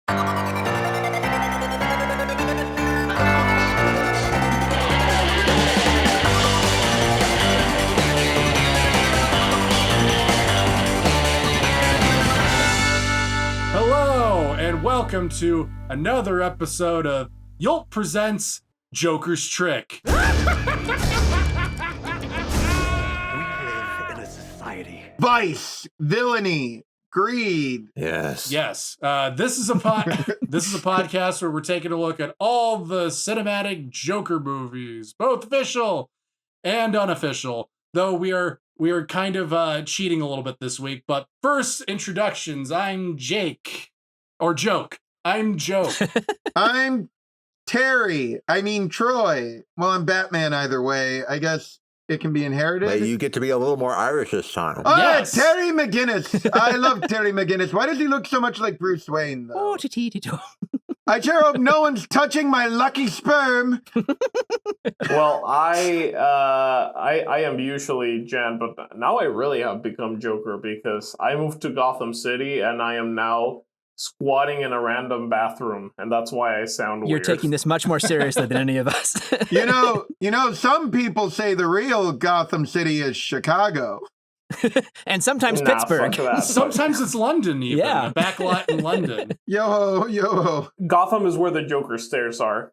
Hello, and welcome to another episode of Yulp Presents Joker's Trick. We live in a society. Vice, villainy, greed. Yes. Yes, this is a podcast where we're taking a look at all the cinematic Joker movies, both official and unofficial. Though we are kind of cheating a little bit this week. But first, introductions. I'm Jake, or Joke. I'm Joke. I'm Terry. I mean Troy. Well, I'm Batman either way. I guess it can be inherited. But you get to be a little more Irish this time. Oh, Yes. Terry McGinnis. I love Terry McGinnis. Why does he look so much like Bruce Wayne, though? Oh, tee-tee-tee-too. I sure hope no one's touching my lucky sperm. Well, I am usually Jan, but now I really have become Joker because I moved to Gotham City and I am now squatting in a random bathroom, and that's why I sound weird. You're taking this much more seriously than any of us. You know, some people say the real Gotham City is Chicago. And sometimes Nah, Pittsburgh. fuck that. Sometimes it's London, even. Yeah. A backlot in London. Yo. Gotham is where the Joker stairs are,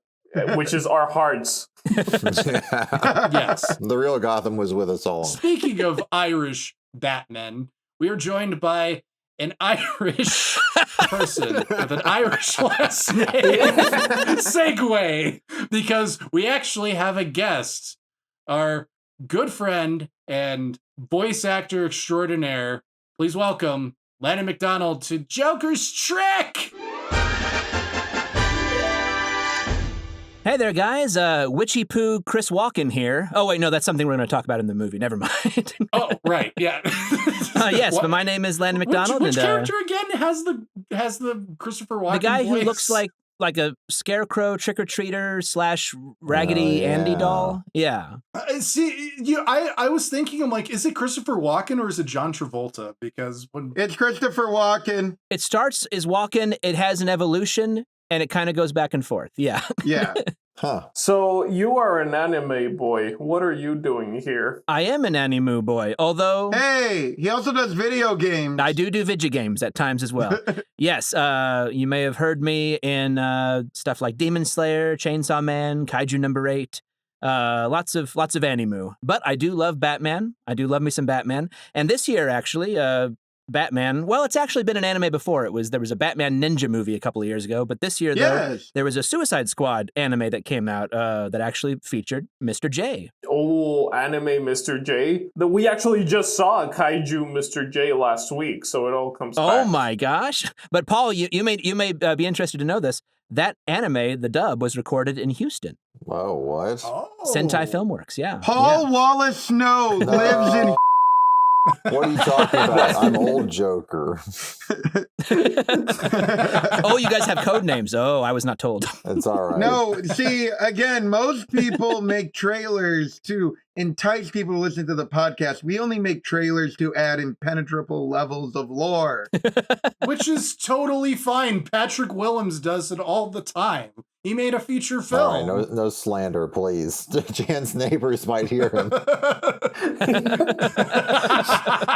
which is our hearts. Yes. The real Gotham was with us all. Speaking of Irish Batmen, we are joined by an Irish person with an Irish last name. Segue, because we actually have a guest, our good friend and voice actor extraordinaire. Please welcome Landon McDonald to Joker's Trick. Hey there, guys. Witchy Poo Chris Walken here. Oh, wait, no, that's something we're going to talk about in the movie. Never mind. Oh, right, yeah. Yes, but my name is Landon McDonald. Which and, character again has the Christopher Walken the guy voice? who looks like a scarecrow trick-or-treater / Raggedy Andy doll. Yeah. I was thinking, I'm like, is it Christopher Walken or is it John Travolta? Because when It's Christopher Walken. It starts as Walken, it has an evolution, and it kind of goes back and forth. Yeah. Yeah. Huh. So you are an anime boy. What are you doing here? I am an anime boy, although Hey, he also does video games. I do video games at times as well. Yes, you may have heard me in stuff like Demon Slayer, Chainsaw Man, Kaiju Number 8, lots of anime. But I do love Batman. I do love me some Batman. And this year, actually, Batman, well, it's actually been an anime before. There was a Batman Ninja movie a couple of years ago, but this year, though, there was a Suicide Squad anime that came out that actually featured Mr. J. Oh, anime Mr. J. We actually just saw a Kaiju Mr. J last week, so it all comes back. Oh my gosh. But Paul, you may be interested to know this. That anime, the dub, was recorded in Houston. Whoa, what? Oh. Sentai Filmworks, yeah. Paul Wallace Snow lives in. What are you talking about? I'm old Joker. Oh, you guys have code names. Oh, I was not told. It's all right. No, see, again, most people make trailers to entice people to listen to the podcast. We only make trailers to add impenetrable levels of lore. Which is totally fine. Patrick Willems does it all the time. He made a feature All film. right, no slander, please. Jan's neighbors might hear him.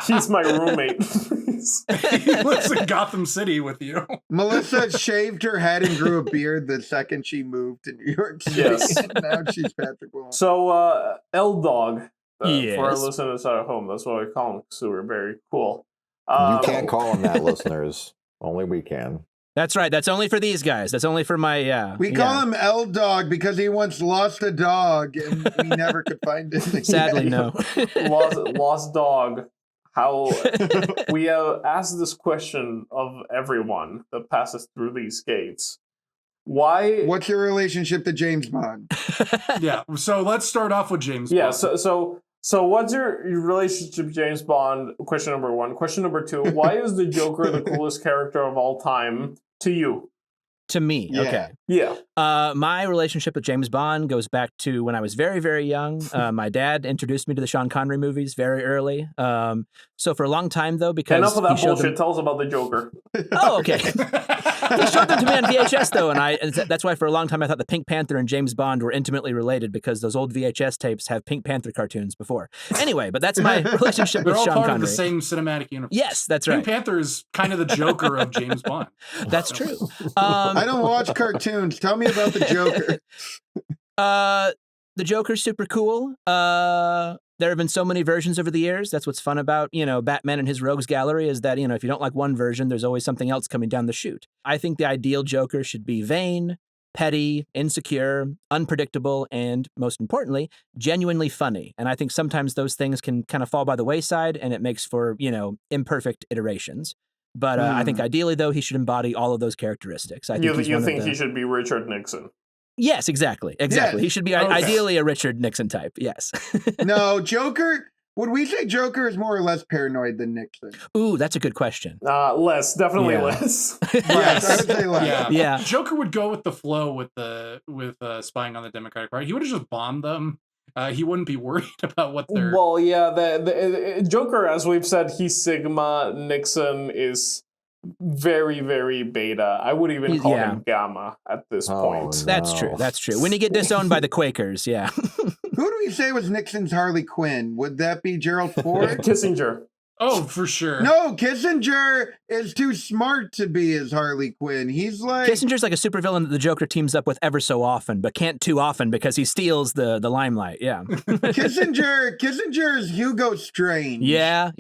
She's my roommate. He lives in Gotham City with you. Melissa shaved her head and grew a beard the second she moved to New York City. Yes. And now she's Patrick Williams. So, L-Dog, for our Yes. listeners at home, that's what I call him, because we're very cool. You can't call him that, listeners. Only we can. That's right. That's only for these guys. That's only for my, We call him L-Dog because he once lost a dog and we never could find it again. Sadly, no. Lost Dog. How we have asked this question of everyone that passes through these gates. Why? What's your relationship to James Bond? Yeah, so let's start off with James Yeah. Bond. So what's your relationship to James Bond? Question number one. Question number two. Why is the Joker the coolest character of all time to you? To me. Yeah. Okay. Yeah. My relationship with James Bond goes back to when I was very, very young. My dad introduced me to the Sean Connery movies very early. So for a long time, though, because Enough of that he showed bullshit. them... Tell us about the Joker. Oh, okay. He showed them to me on VHS, though, and that's why for a long time I thought the Pink Panther and James Bond were intimately related because those old VHS tapes have Pink Panther cartoons before. Anyway, but that's my relationship They're with all Sean part Connery. of the same cinematic universe. Yes, that's right. Pink Panther is kind of the Joker of James Bond. That's true. I don't watch cartoons. Tell me about the Joker. The Joker's super cool. There have been so many versions over the years. That's what's fun about, Batman and his rogues gallery is that, if you don't like one version, there's always something else coming down the chute. I think the ideal Joker should be vain, petty, insecure, unpredictable, and most importantly, genuinely funny. And I think sometimes those things can kind of fall by the wayside and it makes for, imperfect iterations. But I think ideally, though, he should embody all of those characteristics. I think You think he should be Richard Nixon? Yes, exactly. Yes. He should be Okay. ideally a Richard Nixon type. Yes. No, Joker. Would we say Joker is more or less paranoid than Nixon? Ooh, that's a good question. Definitely Yeah. less. Yes, I would say less. Yeah. Yeah. Joker would go with the flow with spying on the Democratic Party. He would have just bombed them. He wouldn't be worried about what they're. Well, yeah, the Joker, as we've said, he's Sigma. Nixon is very, very beta. I would even call him Gamma at this point. That's true. That's true. When you get disowned by the Quakers, yeah. Who do we say was Nixon's Harley Quinn? Would that be Gerald Ford? Kissinger. Oh, for sure. No, Kissinger is too smart to be his Harley Quinn. He's like Kissinger's like a supervillain that the Joker teams up with ever so often, but can't too often because he steals the limelight. Yeah. Kissinger is Hugo Strange. Yeah.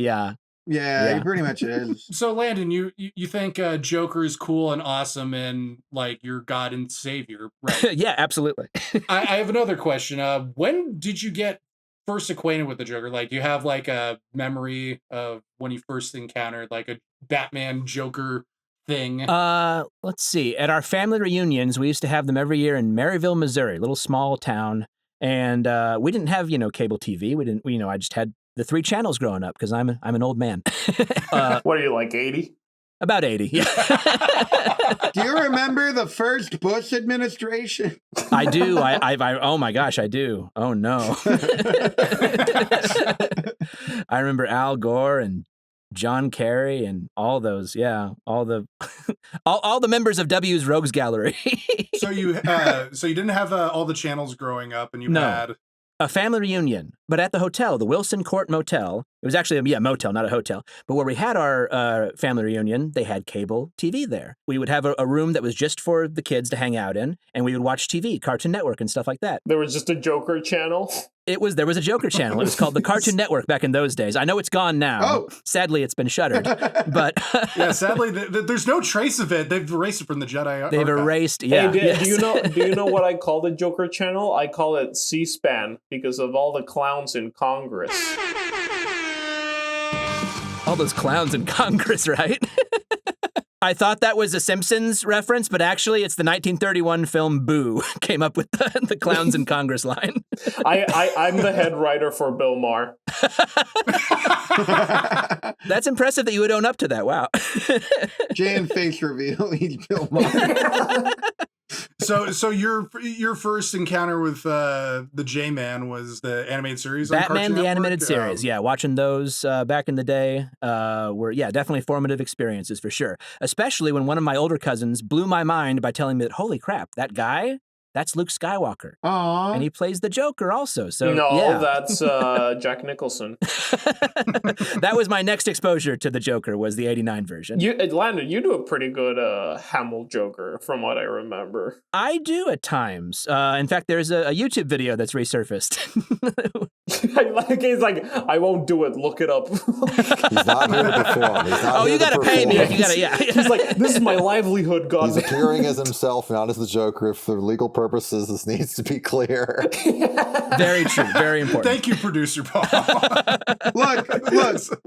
Yeah, he pretty much is. So, Landon, you think Joker is cool and awesome and like your God and Savior, right? Yeah, absolutely. I have another question. When did you get first acquainted with the Joker? Like, do you have like a memory of when you first encountered like a Batman Joker thing? Let's see. At our family reunions, we used to have them every year in Maryville, Missouri, a little small town, and we didn't have cable TV. We didn't. I just had the 3 channels growing up because I'm an old man. What are you, like 80? About 80. Yeah. Do you remember the first Bush administration? I do. I oh my gosh, I do. Oh no. I remember Al Gore and John Kerry and all those. Yeah, all the all the members of W's Rogues Gallery. So you didn't have all the channels growing up, and you had a family reunion, but at the hotel, the Wilson Court Motel. It was actually a motel, not a hotel. But where we had our family reunion, they had cable TV there. We would have a room that was just for the kids to hang out in, and we would watch TV, Cartoon Network and stuff like that. There was just a Joker channel? There was a Joker channel. It was called the Cartoon Network back in those days. I know it's gone now. Oh. Sadly, it's been shuttered. But yeah, sadly, there's no trace of it. They've erased it from the Jedi. They've erased. Yeah. Hey, yes. do you know what I call the Joker channel? I call it C-SPAN because of all the clowns in Congress. All those clowns in Congress, right? I thought that was a Simpsons reference, but actually it's the 1931 film Boo came up with the clowns in Congress line. I'm the head writer for Bill Maher. That's impressive that you would own up to that. Wow. Jan face reveal. He's Bill Maher. So your first encounter with the J-Man was the animated series on Batman Cartoon the Network? animated series. Yeah, watching those back in the day were definitely formative experiences for sure. Especially when one of my older cousins blew my mind by telling me that, holy crap, that guy, that's Luke Skywalker. Aww. And he plays the Joker also. So No, that's Jack Nicholson. That was my next exposure to the Joker, was the 89 version. Landon, you do a pretty good Hamill Joker from what I remember. I do at times. In fact, there's a YouTube video that's resurfaced. He's like, I won't do it. Look it up. He's not here to perform. He's not You got to pay me. You got to, yeah. He's like, this is my livelihood, God. He's appearing as himself, not as the Joker. For legal purposes, this needs to be clear. Very true. Very important. Thank you, producer Paul. Look,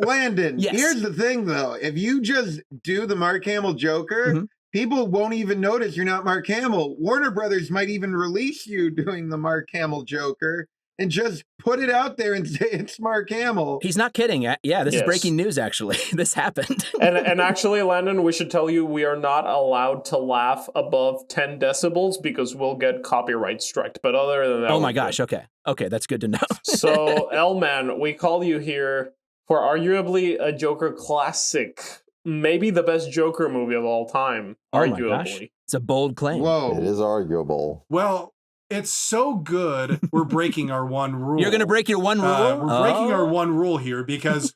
Landon, Yes. here's the thing, though. If you just do the Mark Hamill Joker, people won't even notice you're not Mark Hamill. Warner Brothers might even release you doing the Mark Hamill Joker, and just put it out there and say it's Mark Hamill. He's not kidding. Yeah, this is Yes. breaking news, actually. This happened. And actually, Landon, we should tell you we are not allowed to laugh above 10 decibels because we'll get copyright struck. But other than that, Oh my we're gosh. good. Okay, that's good to know. So, L-Man, we call you here for arguably a Joker classic. Maybe the best Joker movie of all time, Oh my arguably. gosh. It's a bold claim. Whoa. It is arguable. Well, it's so good, we're breaking our one rule. You're going to break your one rule? We're breaking our one rule here because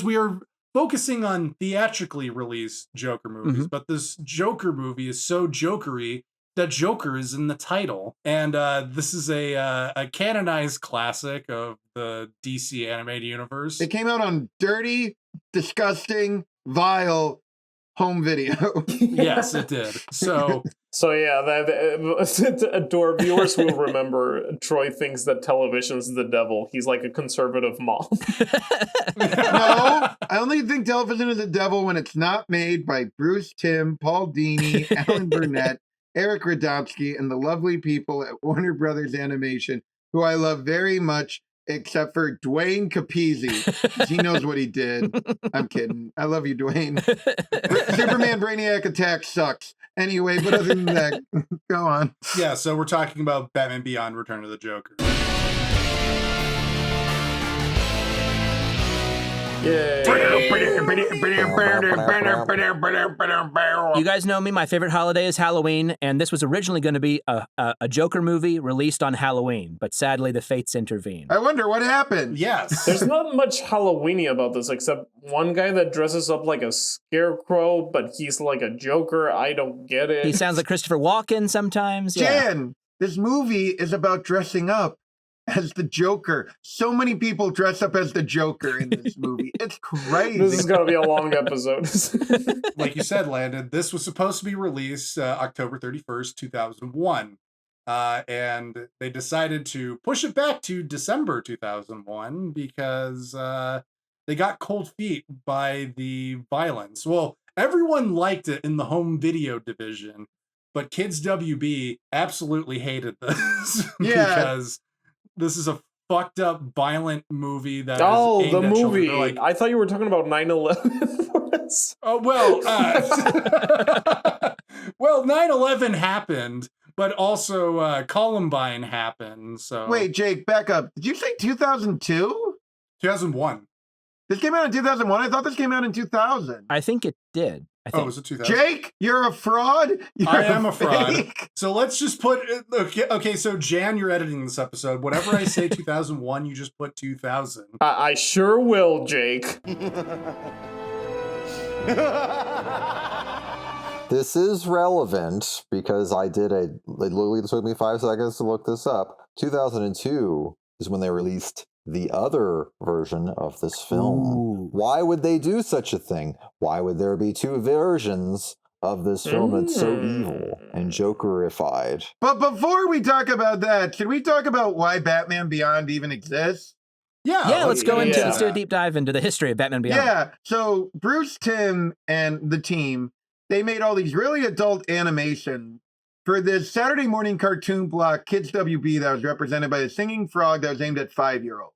we are focusing on theatrically released Joker movies, but this Joker movie is so jokery that Joker is in the title. And this is a canonized classic of the DC animated universe. It came out on dirty, disgusting, vile home video. Yes, it did. So yeah, our viewers will remember Troy thinks that television's the devil. He's like a conservative mom. No, I only think television is the devil when it's not made by Bruce Timm, Paul Dini, Alan Burnett, Eric Radomski, and the lovely people at Warner Brothers Animation, who I love very much, except for Dwayne Capizzi, 'cause he knows what he did. I'm kidding. I love you, Dwayne. Superman Brainiac Attack sucks. Anyway, but other than that, go on. yeah, so we're talking about Batman Beyond: Return of the Joker. Yay. You guys know me. My favorite holiday is Halloween, and this was originally going to be a Joker movie released on Halloween, but sadly the fates intervened. I wonder what happened. Yes. There's not much Halloweeny about this, except one guy that dresses up like a scarecrow, but he's like a Joker. I don't get it. He sounds like Christopher Walken sometimes. Yeah. Jan, this movie is about dressing up as the Joker. So many people dress up as the Joker in this movie. It's crazy. This is going to be a long episode. Like you said, Landon, this was supposed to be released October 31st, 2001. And they decided to push it back to December 2001 because they got cold feet by the violence. Well, everyone liked it in the home video division, but Kids WB absolutely hated this. Yeah. Because this is a fucked up, violent movie that Oh, is aimed the at children. movie. They're like, I thought you were talking about 9/11. oh, well, well, 9/11 happened, but also Columbine happened. So Wait, Jake, back up. Did you say 2002? 2001. This came out in 2001? I thought this came out in 2000. I think it did. I think. Oh, was it 2000? Jake, you're a fraud? I am a fraud. fake. So let's just put okay. So Jan, you're editing this episode. Whatever I say 2001, you just put 2000. I sure will, Jake. This is relevant because it literally took me 5 seconds to look this up. 2002 is when they released the other version of this film. Ooh. Why would they do such a thing? Why would there be two versions of this film that's so evil and Jokerified? But before we talk about that, should we talk about why Batman Beyond even exists? Yeah, let's do Yeah. a deep dive into the history of Batman Beyond. Yeah, so Bruce Timm and the team, they made all these really adult animation for this Saturday morning cartoon block, Kids WB, that was represented by the singing frog that was aimed at 5-year-olds.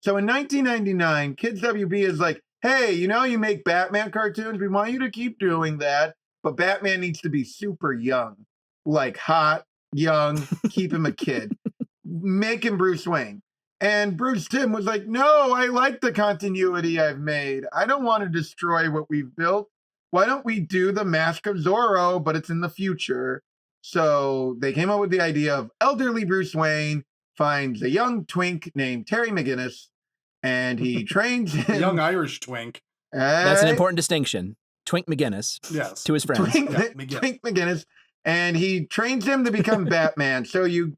So in 1999, Kids WB is like, hey, you make Batman cartoons? We want you to keep doing that, but Batman needs to be super young. Like hot, young, keep him a kid. Make him Bruce Wayne. And Bruce Timm was like, no, I like the continuity I've made. I don't want to destroy what we've built. Why don't we do the Mask of Zorro, but it's in the future? So they came up with the idea of elderly Bruce Wayne finds a young twink named Terry McGinnis, and he trains him. Young Irish twink. That's an important distinction. Twink McGinnis Yes. to his friends. Twink, Yeah, McGinnis. Twink McGinnis, and he trains him to become Batman. So you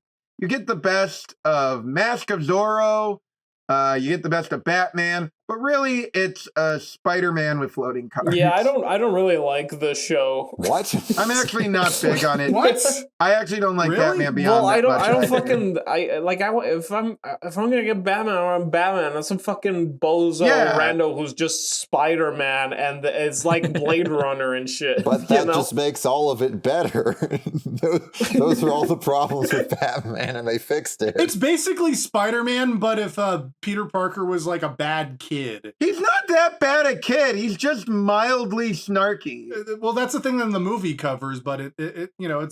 get the best of Mask of Zorro, you get the best of Batman. But really, it's a Spider-Man with floating cars. Yeah, I don't really like the show. What? I'm actually not big on it. What? I actually don't like Really? Batman Beyond. Well, I that much don't either. fucking if I'm gonna get Batman, I want Batman. That's some fucking bozo Yeah. rando who's just Spider-Man, and it's like Blade Runner and shit. But that just makes all of it better. Those are all the problems with Batman, and they fixed it. It's basically Spider-Man, but if Peter Parker was like a bad kid. He's not that bad a kid. He's just mildly snarky. Well, that's the thing that the movie covers, but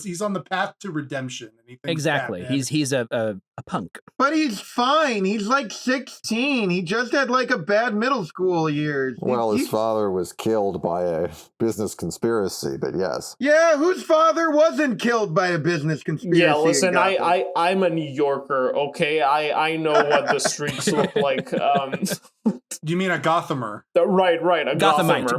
he's on the path to redemption. And he thinks Exactly. Batman- He's a punk. But he's fine. He's like 16. He just had like a bad middle school years. Well, his He- father was killed by a business conspiracy, but yes. Yeah, whose father wasn't killed by a business conspiracy? Yeah, listen, in Gotham? I'm a New Yorker, okay? I know what the streets look like. You mean a Gothamer? Right, a Gothamite. Gothamer.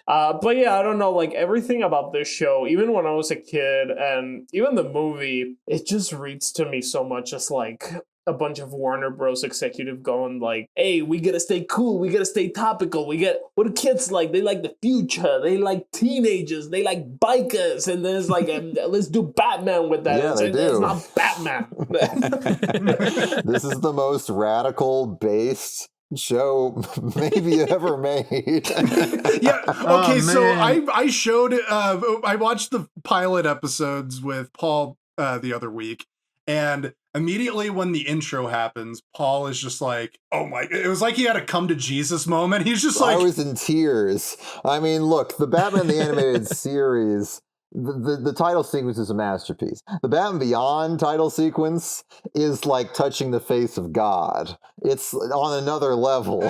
Gothamite. But yeah, I don't know, like everything about this show, even when I was a kid and even the movie, it just reads to me so much as like a bunch of Warner Bros. Executive going like, hey, we gotta stay cool, we gotta stay topical, what do kids like? They like the future, they like teenagers, they like bikers, and there's like, let's do Batman with that. Yeah, they It's do. not Batman. This is the most radical based show maybe ever made. Yeah. Oh, Okay. So man. I showed. I watched the pilot episodes with Paul the other week, and immediately when the intro happens, Paul is just like, "Oh my!" It was like he had a come to Jesus moment. He's just I like, was in tears. I mean, look, the Batman the Animated Series, the title sequence is a masterpiece. The Batman Beyond title sequence is like touching the face of God. It's on another level.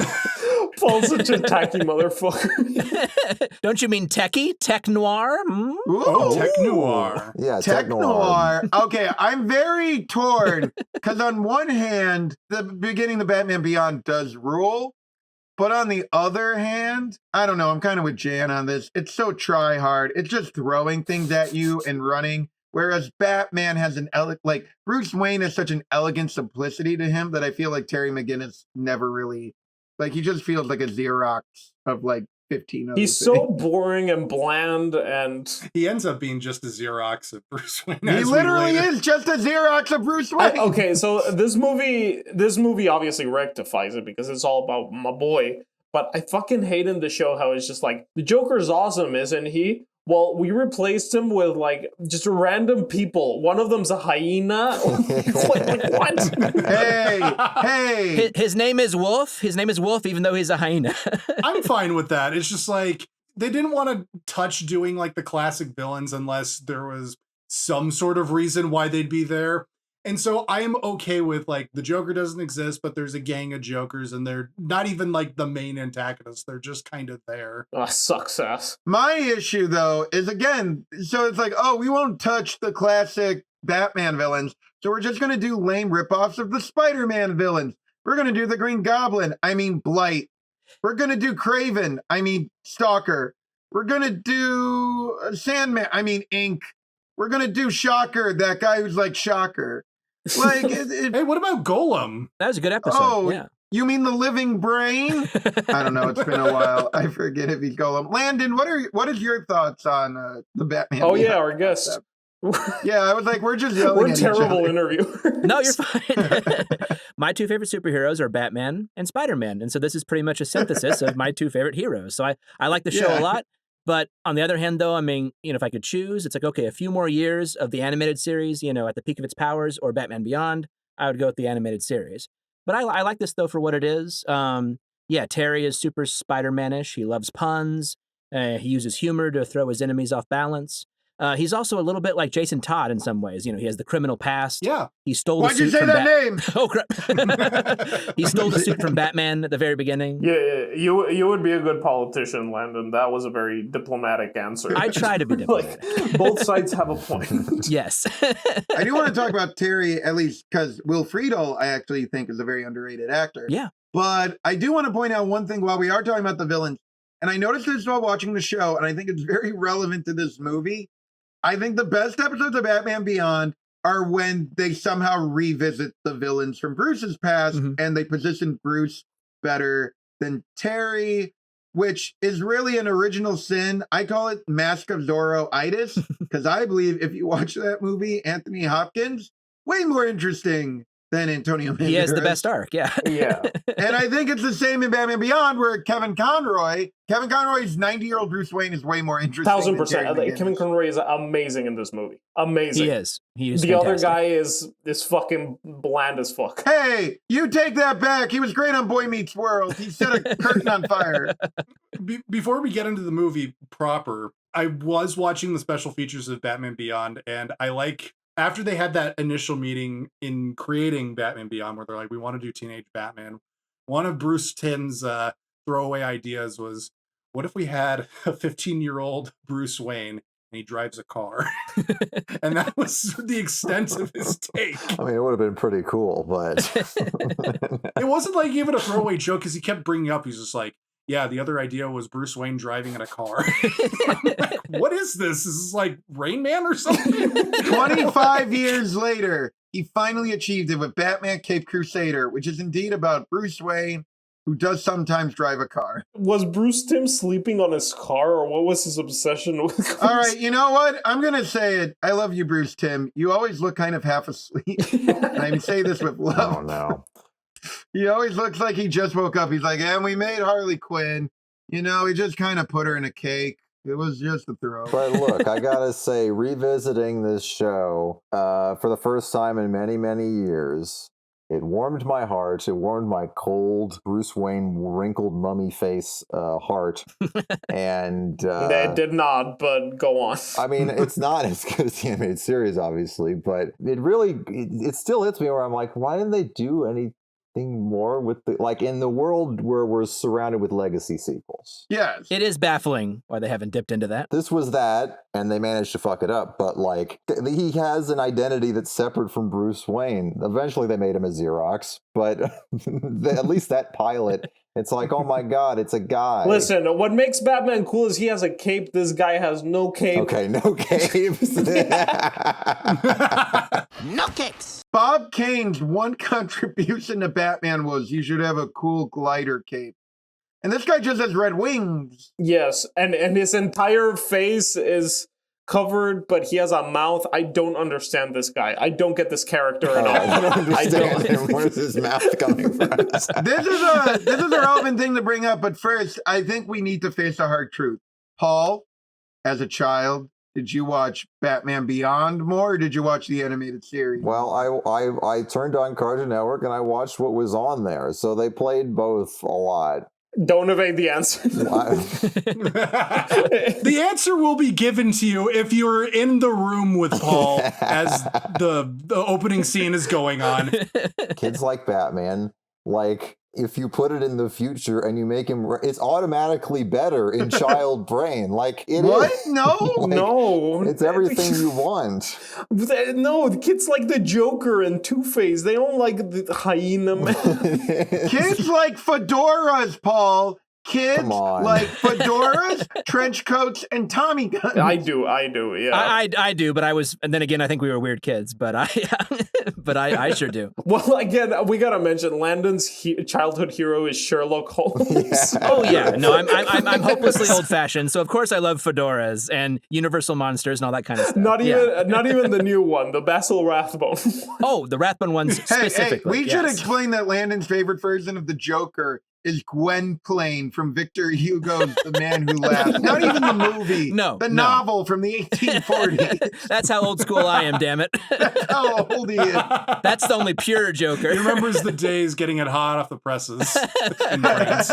Paul's such a tacky motherfucker. Don't you mean techie? Tech noir? Hmm? "Oh, Ooh. tech noir." Yeah, Tech noir. Okay, I'm very torn because on one hand, the beginning of Batman Beyond does rule, but on the other hand, I don't know. I'm kind of with Jan on this. It's so try hard. It's just throwing things at you and running. Whereas Batman has like Bruce Wayne has such an elegant simplicity to him that I feel like Terry McGinnis never really, like, he just feels like a Xerox of like 15 other He's things. so boring and bland, and He ends up being just a Xerox of Bruce Wayne. He as we literally later- is just a Xerox of Bruce Wayne. okay, so this movie obviously rectifies it because it's all about my boy. But I fucking hate in the show how it's just like, the Joker's awesome, isn't he? Well, we replaced him with like just random people. One of them's a hyena. like, what? Hey. His name is Wolf. His name is Wolf, even though he's a hyena. I'm fine with that. It's just like they didn't want to touch doing like the classic villains unless there was some sort of reason why they'd be there. And so I am okay with like the Joker doesn't exist, but there's a gang of Jokers and they're not even like the main antagonists. They're just kind of there. Sucks ass. My issue, though, is again, so it's like, oh, we won't touch the classic Batman villains, so we're just going to do lame ripoffs of the Spider-Man villains. We're going to do the Green Goblin, I mean Blight. We're going to do Craven, I mean Stalker. We're going to do Sandman, I mean Ink. We're going to do Shocker, that guy who's like Shocker. Like, Hey, what about Golem? That was a good episode. Oh, yeah. You mean the living brain? I don't know. It's been a while. I forget if he's Golem. Landon, what is your thoughts on the Batman? Oh yeah, Beyond our guest. concept? Yeah, I was like, we're just yelling We're at each terrible other. interviewers. No, you're fine. My two favorite superheroes are Batman and Spider-Man. And so this is pretty much a synthesis of my two favorite heroes. So I like the show Yeah. a lot. But on the other hand, though, I mean, if I could choose, it's like, okay, a few more years of the animated series, at the peak of its powers, or Batman Beyond, I would go with the animated series. But I like this, though, for what it is. Yeah, Terry is super Spider-Man-ish. He loves puns. He uses humor to throw his enemies off balance. He's also a little bit like Jason Todd in some ways. He has the criminal past. Yeah. He stole Why'd the you suit say from that name? Oh, crap. He stole the suit from Batman at the very beginning. Yeah, you would be a good politician, Landon. That was a very diplomatic answer. I try to be diplomatic. Like, both sides have a point. Yes. I do want to talk about Terry, at least because Will Friedle, I actually think, is a very underrated actor. Yeah. But I do want to point out one thing while we are talking about the villains. And I noticed this while watching the show, and I think it's very relevant to this movie. I think the best episodes of Batman Beyond are when they somehow revisit the villains from Bruce's past and they position Bruce better then Terry, which is really an original sin. I call it Mask of Zorro-itis, because I believe if you watch that movie, Anthony Hopkins, way more interesting than Antonio Banderas. He has the best arc, yeah. Yeah. And I think it's the same in Batman Beyond, where Kevin Conroy's 90-year-old Bruce Wayne is way more interesting. 1000%. Kevin Conroy is amazing in this movie. Amazing. He is. He is the fantastic. other guy is fucking bland as fuck. Hey, you take that back. He was great on Boy Meets World. He set a curtain on fire. Before we get into the movie proper, I was watching the special features of Batman Beyond, and after they had that initial meeting in creating Batman Beyond, where they're like, we want to do Teenage Batman, one of Bruce Timm's throwaway ideas was, what if we had a 15-year-old Bruce Wayne and he drives a car? And that was the extent of his take. I mean, it would have been pretty cool, but... It wasn't like even a throwaway joke, because he kept bringing up, he's just like, yeah, the other idea was Bruce Wayne driving in a car. Like, what is this? Is this like Rain Man or something? 25 years later, he finally achieved it with Batman Cape Crusader, which is indeed about Bruce Wayne, who does sometimes drive a car. Was Bruce Timm sleeping on his car, or what was his obsession with cars? All right, you know what? I'm going to say it. I love you, Bruce Timm. You always look kind of half asleep. And I say this with love. Oh, no. He always looks like he just woke up. He's like, and we made Harley Quinn. You know, he just kind of put her in a cake. It was just a throw. But look, I gotta say, revisiting this show for the first time in many, many years, it warmed my heart. It warmed my cold Bruce Wayne wrinkled mummy face heart. And It did not, but go on. I mean, it's not as good as the animated series, obviously, but it still hits me where I'm like, why didn't they do anything more with in the world where we're surrounded with legacy sequels? Yes. It is baffling why they haven't dipped into that. This was that, and they managed to fuck it up, but he has an identity that's separate from Bruce Wayne. Eventually they made him a Xerox, but at least that pilot, it's like, oh my god, it's a guy. Listen, what makes Batman cool is he has a cape. This guy has no cape. Okay, no capes. No capes. Bob Kane's one contribution to Batman was you should have a cool glider cape. And this guy just has red wings. Yes, and his entire face is covered, but he has a mouth. I don't understand this guy. I don't get this character at all. I don't understand him. Where's his mouth coming from? This is a relevant thing to bring up, but first, I think we need to face the hard truth. Paul, as a child, did you watch Batman Beyond more, or did you watch the animated series? Well, I turned on Cartoon Network and I watched what was on there, so they played both a lot. Don't evade the answer. The answer will be given to you if you're in the room with Paul as the opening scene is going on. Kids like Batman, if you put it in the future and you make him, it's automatically better in child brain. It what? is. No, no. It's everything you want. No, the kids like the Joker and Two-Face. They don't like the hyena man. Kids like fedoras, Paul. Kids Come on. like fedoras, trench coats, and Tommy guns. I do, yeah. I do, but and then again, I think we were weird kids, but I sure do. Well, again, we gotta mention Landon's childhood hero is Sherlock Holmes. Yeah. Oh yeah, no, I'm hopelessly old-fashioned, so of course I love fedoras and Universal monsters and all that kind of stuff. Not even the new one, the Basil Rathbone. Oh, the Rathbone ones specifically. Hey, we should explain that Landon's favorite version of the Joker is Gwynplaine from Victor Hugo's The Man Who Laughed. Not even the movie. The novel from the 1840s. That's how old school I am, damn it. That's how old he is. That's the only pure Joker. He remembers the days getting it hot off the presses in France.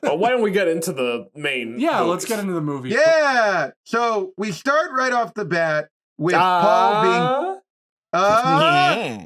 Well, why don't we get into the main Yeah, movies? let's get into the movie. Yeah. So we start right off the bat with Paul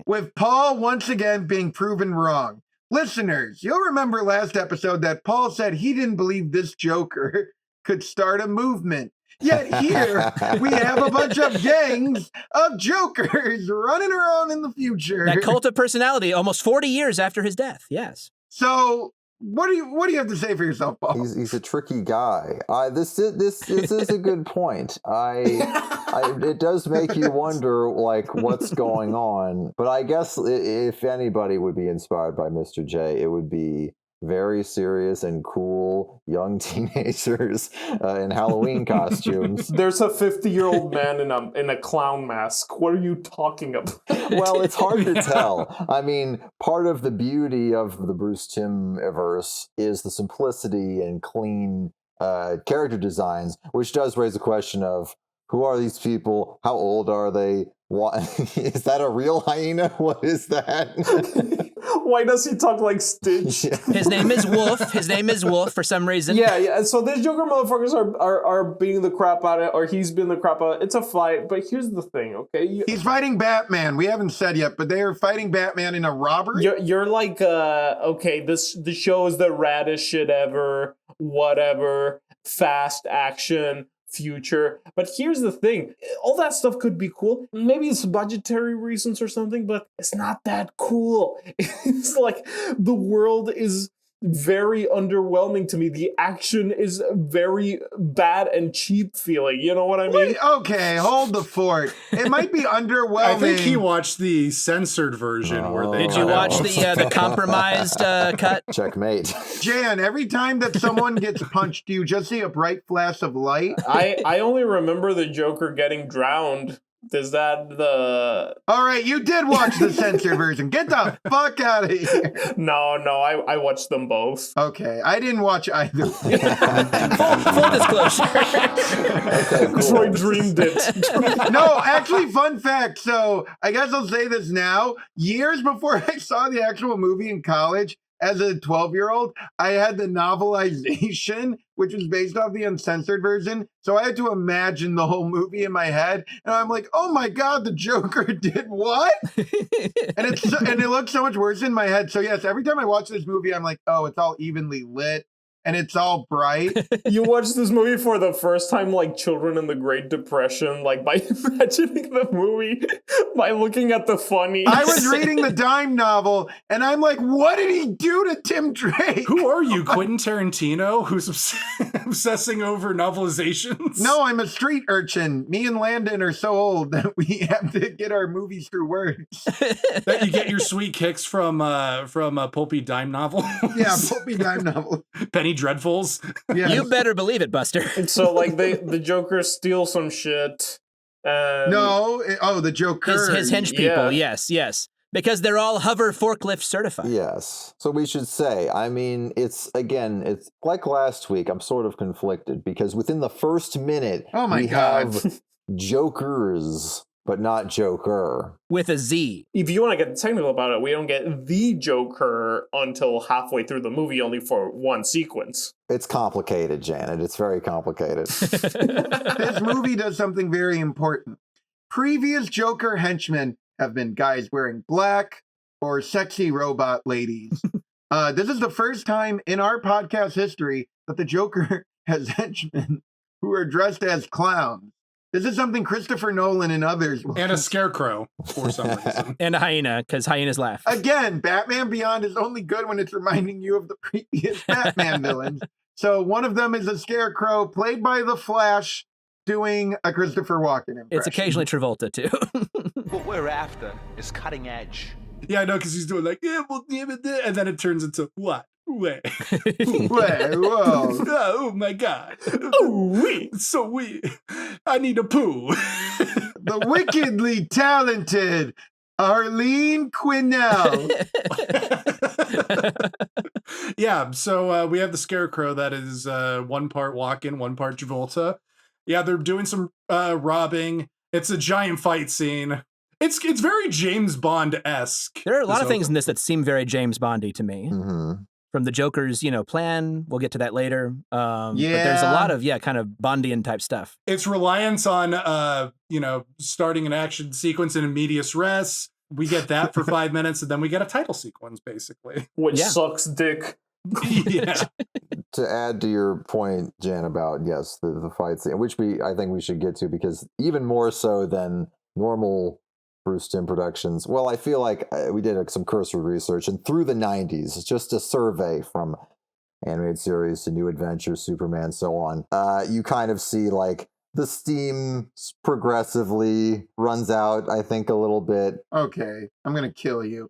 with Paul once again being proven wrong. Listeners, you'll remember last episode that Paul said he didn't believe this Joker could start a movement. Yet here we have a bunch of gangs of Jokers running around in the future. That cult of personality almost 40 years after his death, yes. So what do you have to say for yourself, Paul? He's a tricky guy. This is a good point. It does make you wonder what's going on. But I guess if anybody would be inspired by Mr. J, it would be very serious and cool young teenagers in Halloween costumes. There's a 50-year-old man in a clown mask. What are you talking about? Well, it's hard to tell. I mean, part of the beauty of the Bruce Timm-verse is the simplicity and clean character designs, which does raise the question of who are these people? How old are they? What is that a real hyena? What is that? Why does he talk like Stitch? Yeah. His name is Wolf. His name is Wolf for some reason. Yeah. So these Joker motherfuckers are beating the crap out of it, or he's beating the crap out of it. It's a fight, but here's the thing, okay? He's fighting Batman. We haven't said yet, but they are fighting Batman in a robbery. You're like, okay, the show is the raddest shit ever, whatever, fast action, future. But here's the thing, all that stuff could be cool. Maybe it's budgetary reasons or something, but it's not that cool. It's like the world is very underwhelming to me. The action is very bad and cheap feeling. You know what I mean? Wait, okay, hold the fort. It might be underwhelming. I think he watched the censored version where they. Did you watch the compromised cut? Checkmate. Jan, every time that someone gets punched, do you just see a bright flash of light? I only remember the Joker getting drowned. Is that the... All right, you did watch the censored version. Get the fuck out of here. No, I watched them both. Okay, I didn't watch either. Full disclosure. Okay, cool. Troy dreamed it. No, actually, fun fact. So I guess I'll say this now. Years before I saw the actual movie in college, as a 12-year-old, I had the novelization, which was based off the uncensored version. So I had to imagine the whole movie in my head. And I'm like, oh my God, the Joker did what? and it looks so much worse in my head. So yes, every time I watch this movie, I'm like, oh, it's all evenly lit. And it's all bright. You watched this movie for the first time like children in the Great Depression, like by imagining the movie, by looking at the funny. I was reading the dime novel, and I'm like, what did he do to Tim Drake? Who are you, Quentin Tarantino, who's obsessing over novelizations? No, I'm a street urchin. Me and Landon are so old that we have to get our movies through words. That you get your sweet kicks from a pulpy dime novel. Yeah, pulpy dime novel. Penny Dreadfuls. Yeah. You better believe it, Buster. And so like the Joker steals some shit. The Joker. His hench people, yes. Because they're all hover forklift certified. Yes. So we should say, I mean, it's like last week, I'm sort of conflicted because within the first minute, Oh my we God. have Jokers, but not Joker. With a Z. If you want to get technical about it, we don't get the Joker until halfway through the movie, only for one sequence. It's complicated, Janet. It's very complicated. This movie does something very important. Previous Joker henchmen have been guys wearing black or sexy robot ladies. This is the first time in our podcast history that the Joker has henchmen who are dressed as clowns. This is something Christopher Nolan and others will... And a scarecrow, for some reason. And a hyena, because hyenas laugh. Again, Batman Beyond is only good when it's reminding you of the previous Batman villains. So one of them is a scarecrow played by The Flash doing a Christopher Walken impression. It's occasionally Travolta, too. What we're after is cutting edge. Yeah, I know, because he's doing like, yeah, well, damn it, and then it turns into, what? Wait. Whoa. Oh my God. Oh, wait. It's so weird. I need a poo. The wickedly talented Arlene Quinnell. Yeah, so we have the scarecrow that is one part Walken, one part Travolta. Yeah, they're doing some robbing. It's a giant fight scene. It's very James Bond-esque. There are a lot of things in this that seem very James Bondy to me. Mm-hmm. From the Joker's, plan. We'll get to that later. But there's a lot of, kind of Bondian type stuff. It's reliance on, starting an action sequence in medias res. We get that for 5 minutes, and then we get a title sequence, basically. Which sucks dick. Yeah. To add to your point, Jan, about, yes, the fight scene, which I think we should get to, because even more so than normal Bruce Timm productions. Well, I feel like we did some cursory research, and through the 90s, just a survey from animated series to New Adventures, Superman, so on, you kind of see like the steam progressively runs out, I think, a little bit. Okay, I'm going to kill you.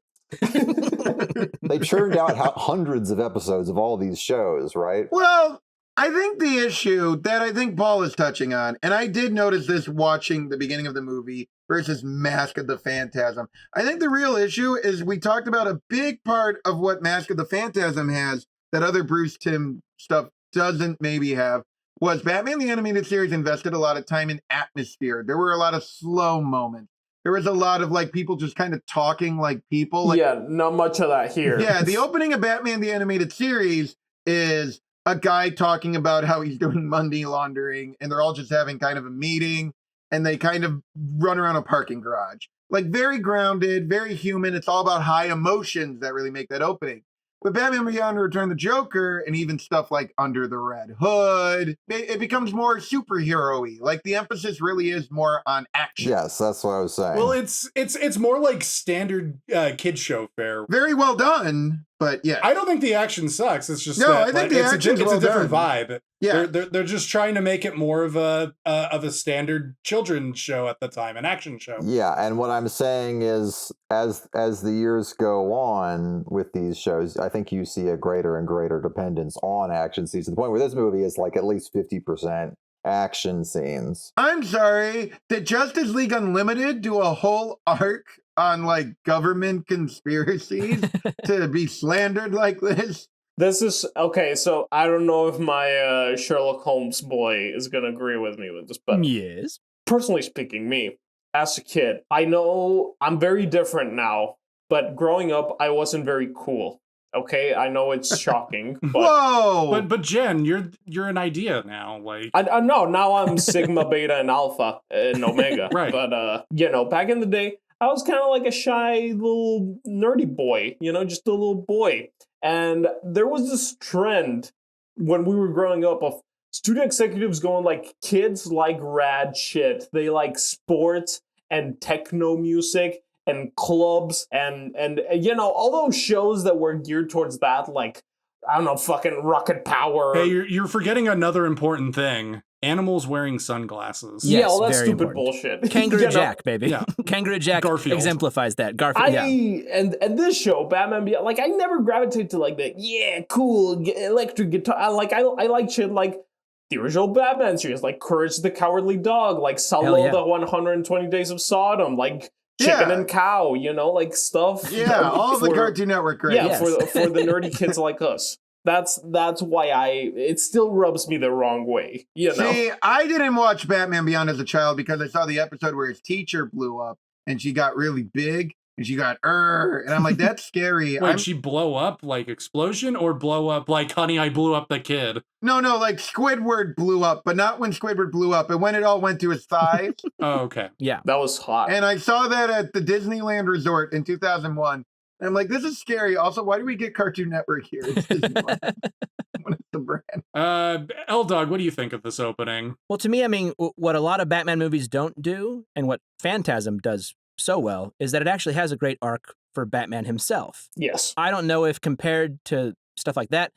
They churned out hundreds of episodes of all these shows, right? Well, I think the issue that I think Paul is touching on, and I did notice this watching the beginning of the movie versus Mask of the Phantasm. I think the real issue is we talked about a big part of what Mask of the Phantasm has that other Bruce Timm stuff doesn't maybe have, was Batman the Animated Series invested a lot of time in atmosphere. There were a lot of slow moments. There was a lot of like people just kind of talking like people. Like, yeah, not much of that here. yeah, the opening of Batman the Animated Series is a guy talking about how he's doing money laundering, and they're all just having kind of a meeting, and they kind of run around a parking garage. Like very grounded, very human. It's all about high emotions that really make that opening. With Batman Beyond Return of the Joker, and even stuff like Under the Red Hood, it becomes more superhero-y. Like the emphasis really is more on action. Yes, that's what I was saying. Well, it's more like standard kid show fare. Very well done, but yeah. I don't think the action sucks. It's just No, that, I think the action's it's well a different done. vibe. Yeah. They're just trying to make it more of a standard children's show at the time, an action show. Yeah, and what I'm saying is, as the years go on with these shows, I think you see a greater and greater dependence on action scenes to the point where this movie is like at least 50% action scenes. I'm sorry, did Justice League Unlimited do a whole arc on like government conspiracies to be slandered like this? This is okay. So I don't know if my Sherlock Holmes boy is gonna agree with me with this, but Yes. personally speaking, me as a kid, I know I'm very different now. But growing up, I wasn't very cool. Okay, I know it's shocking, but Whoa! But Jen, you're an idea now. Like I know now I'm Sigma, Beta, and Alpha, and Omega. Right. But back in the day, I was kind of like a shy little nerdy boy. Just a little boy. And there was this trend when we were growing up of studio executives going like, kids like rad shit. They like sports and techno music and clubs and all those shows that were geared towards that, like, I don't know, fucking Rocket Power. Hey, you're forgetting another important thing. Animals wearing sunglasses. Yes, yeah, all that very stupid important. bullshit. Kangaroo Jack, baby. Yeah. Kangaroo Jack Garfield. exemplifies that. Garfield, yeah. And this show, Batman Beyond, like, I never gravitated to like the cool electric guitar. I like shit like the original Batman series, like Courage the Cowardly Dog, like Solo yeah. the 120 Days of Sodom, like Chicken and Cow, like stuff. Yeah, all the Cartoon Network great. Yeah, Yes. for the nerdy kids like us. That's why it still rubs me the wrong way, See, I didn't watch Batman Beyond as a child because I saw the episode where his teacher blew up and she got really big and she got and I'm like, that's scary. Wait, she blow up like explosion or blow up like Honey, I Blew Up the Kid? No, like Squidward blew up, but not when Squidward blew up, and when it all went to his thighs. Oh, okay. Yeah. That was hot. And I saw that at the Disneyland Resort in 2001. And I'm like, this is scary. Also, why do we get Cartoon Network here? It's Disneyland. What is the brand? L-Dog, what do you think of this opening? Well, to me, I mean, what a lot of Batman movies don't do, and what Phantasm does so well, is that it actually has a great arc for Batman himself. Yes. I don't know if compared to stuff like that,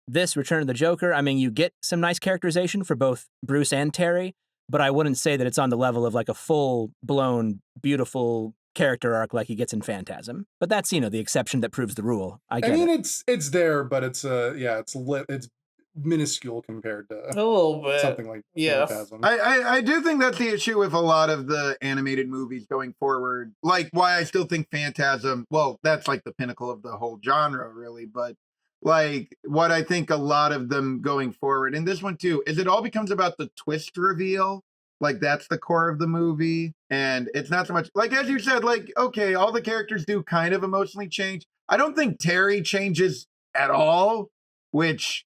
this Return of the Joker, I mean, you get some nice characterization for both Bruce and Terry, but I wouldn't say that it's on the level of like a full-blown, beautiful character arc like he gets in Phantasm. But that's, the exception that proves the rule. I mean, it's there, but it's it's minuscule compared to A little bit. something like Yeah. Phantasm. I do think that's the issue with a lot of the animated movies going forward. Like, why I still think Phantasm, well, that's like the pinnacle of the whole genre, really. But like, what I think a lot of them going forward, and this one too, is it all becomes about the twist reveal. Like, that's the core of the movie. And it's not so much, like, as you said, like, okay, all the characters do kind of emotionally change. I don't think Terry changes at all, which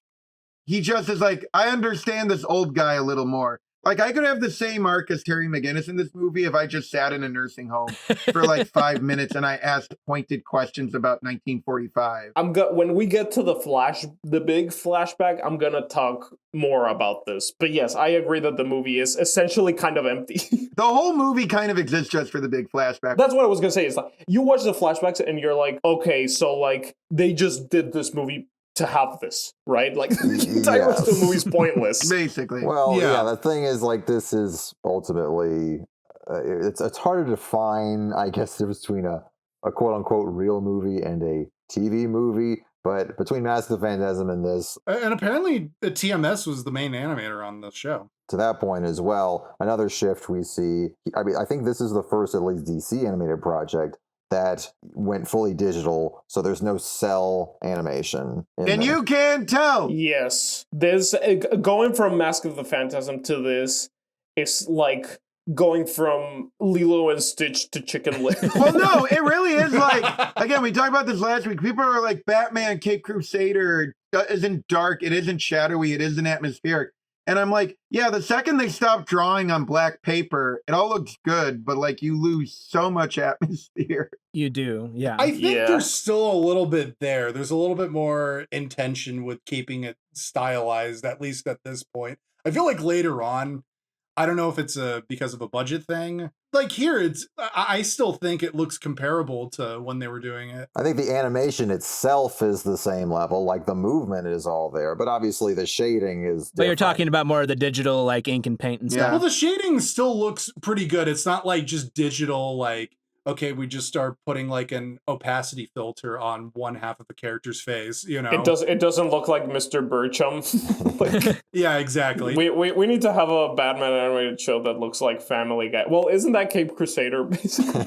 he just is like, I understand this old guy a little more. Like, I could have the same arc as Terry McGinnis in this movie if I just sat in a nursing home for like 5 minutes and I asked pointed questions about 1945. When we get to the big flashback, I'm gonna talk more about this. But yes, I agree that the movie is essentially kind of empty. The whole movie kind of exists just for the big flashback. That's what I was gonna say. Is like you watch the flashbacks and you're like, okay, so like they just did this movie to have this, right? Like the entire rest of the movie's pointless. Basically. Well, Yeah. yeah, the thing is, like, this is ultimately, it's harder to define, I guess, the difference between a a quote unquote real movie and a TV movie. But between Mask of the Phantasm and this, And apparently the TMS was the main animator on the show. to that point as well, another shift we see. I mean, I think this is the first, at least DC animated project that went fully digital, so there's no cell animation. And you can tell. Yes. There's going from Mask of the Phantasm to this is like going from Lilo and Stitch to Chicken Little. Well, no, it really is like, again, we talked about this last week. People are like, Batman Cape Crusader isn't dark, it isn't shadowy, it isn't atmospheric. And I'm like, yeah, the second they stop drawing on black paper, it all looks good, but like you lose so much atmosphere. You do, yeah. I think there's still a little bit there. There's a little bit more intention with keeping it stylized, at least at this point. I feel like later on, I don't know if it's because of a budget thing. Like here, I still think it looks comparable to when they were doing it. I think the animation itself is the same level, like the movement is all there, but obviously the shading is different. But you're talking about more of the digital, like ink and paint and stuff. Well, the shading still looks pretty good. It's not like just digital, like, okay, we just start putting like an opacity filter on one half of the character's face, you know? It doesn't look like Mr. Burcham. Like, yeah, exactly. We need to have a Batman animated show that looks like Family Guy. Well, isn't that Cape Crusader basically?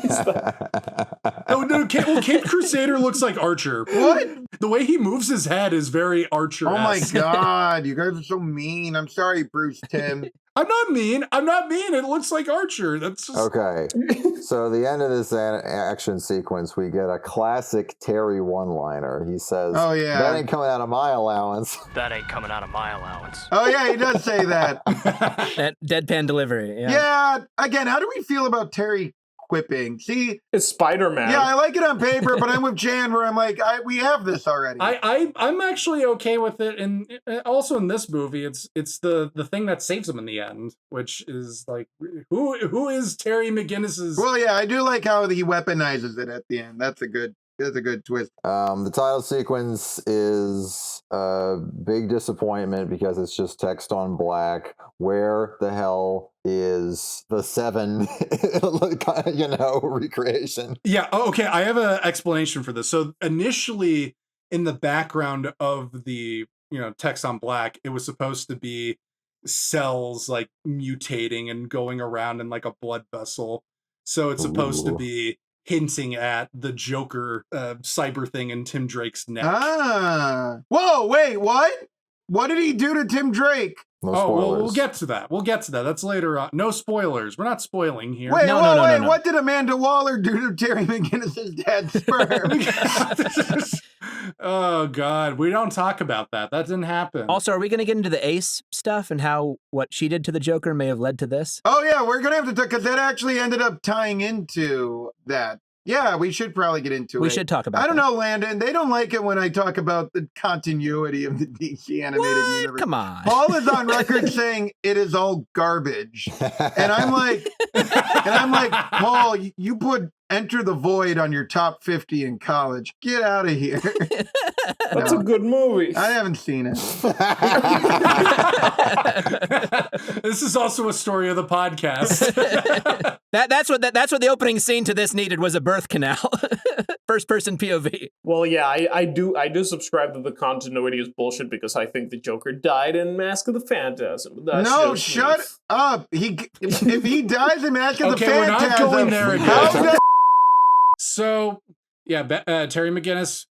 No, Cape Crusader looks like Archer. What? The way he moves his head is very Archer-esque. Oh my God, you guys are so mean. I'm sorry, Bruce Timm. I'm not mean. It looks like Archer. That's just... Okay. So the end of this action sequence, we get a classic Terry one-liner. He says, "Oh yeah, that ain't coming out of my allowance." That ain't coming out of my allowance. Oh yeah, he does say that. That deadpan delivery. Yeah. Yeah. Again, how do we feel about Terry quipping? See, it's Spider-Man. Yeah, I like it on paper, but I'm with Jan where I'm like, we have this already. I'm actually okay with it, and also in this movie, it's the thing that saves him in the end, which is like, who is Terry McGinnis's? Well, yeah, I do like how he weaponizes it at the end. That's a good twist. The title sequence is a big disappointment because it's just text on black. Where the hell is the 7, recreation? Yeah, okay, I have an explanation for this. So initially, in the background of the, text on black, it was supposed to be cells, like, mutating and going around in, like, a blood vessel. So it's supposed to be hinting at the Joker cyber thing in Tim Drake's neck. Ah. Whoa, wait, what? What did he do to Tim Drake? No spoilers. Well, we'll get to that. That's later on. No spoilers. We're not spoiling here. Wait, No. What did Amanda Waller do to Terry McGinnis's dad's sperm? Oh, God. We don't talk about that. That didn't happen. Also, are we going to get into the Ace stuff and how what she did to the Joker may have led to this? Oh, yeah, we're going to have to talk, because that actually ended up tying into that. Yeah, we should probably get into it. We should talk about it. I don't know, Landon. They don't like it when I talk about the continuity of the DC animated universe. Come on. Paul is on record saying it is all garbage. And I'm like, Paul, you put Enter the Void on your top 50 in college. Get out of here. That's a good movie. I haven't seen it. This is also a story of the podcast. That's what the opening scene to this needed, was a birth canal. First person POV. Well, yeah, I do subscribe that the continuity is bullshit because I think the Joker died in Mask of the Phantasm. No, shut up. If he dies in Mask of the Phantasm, we're not going there again. how does So, yeah, Terry McGinnis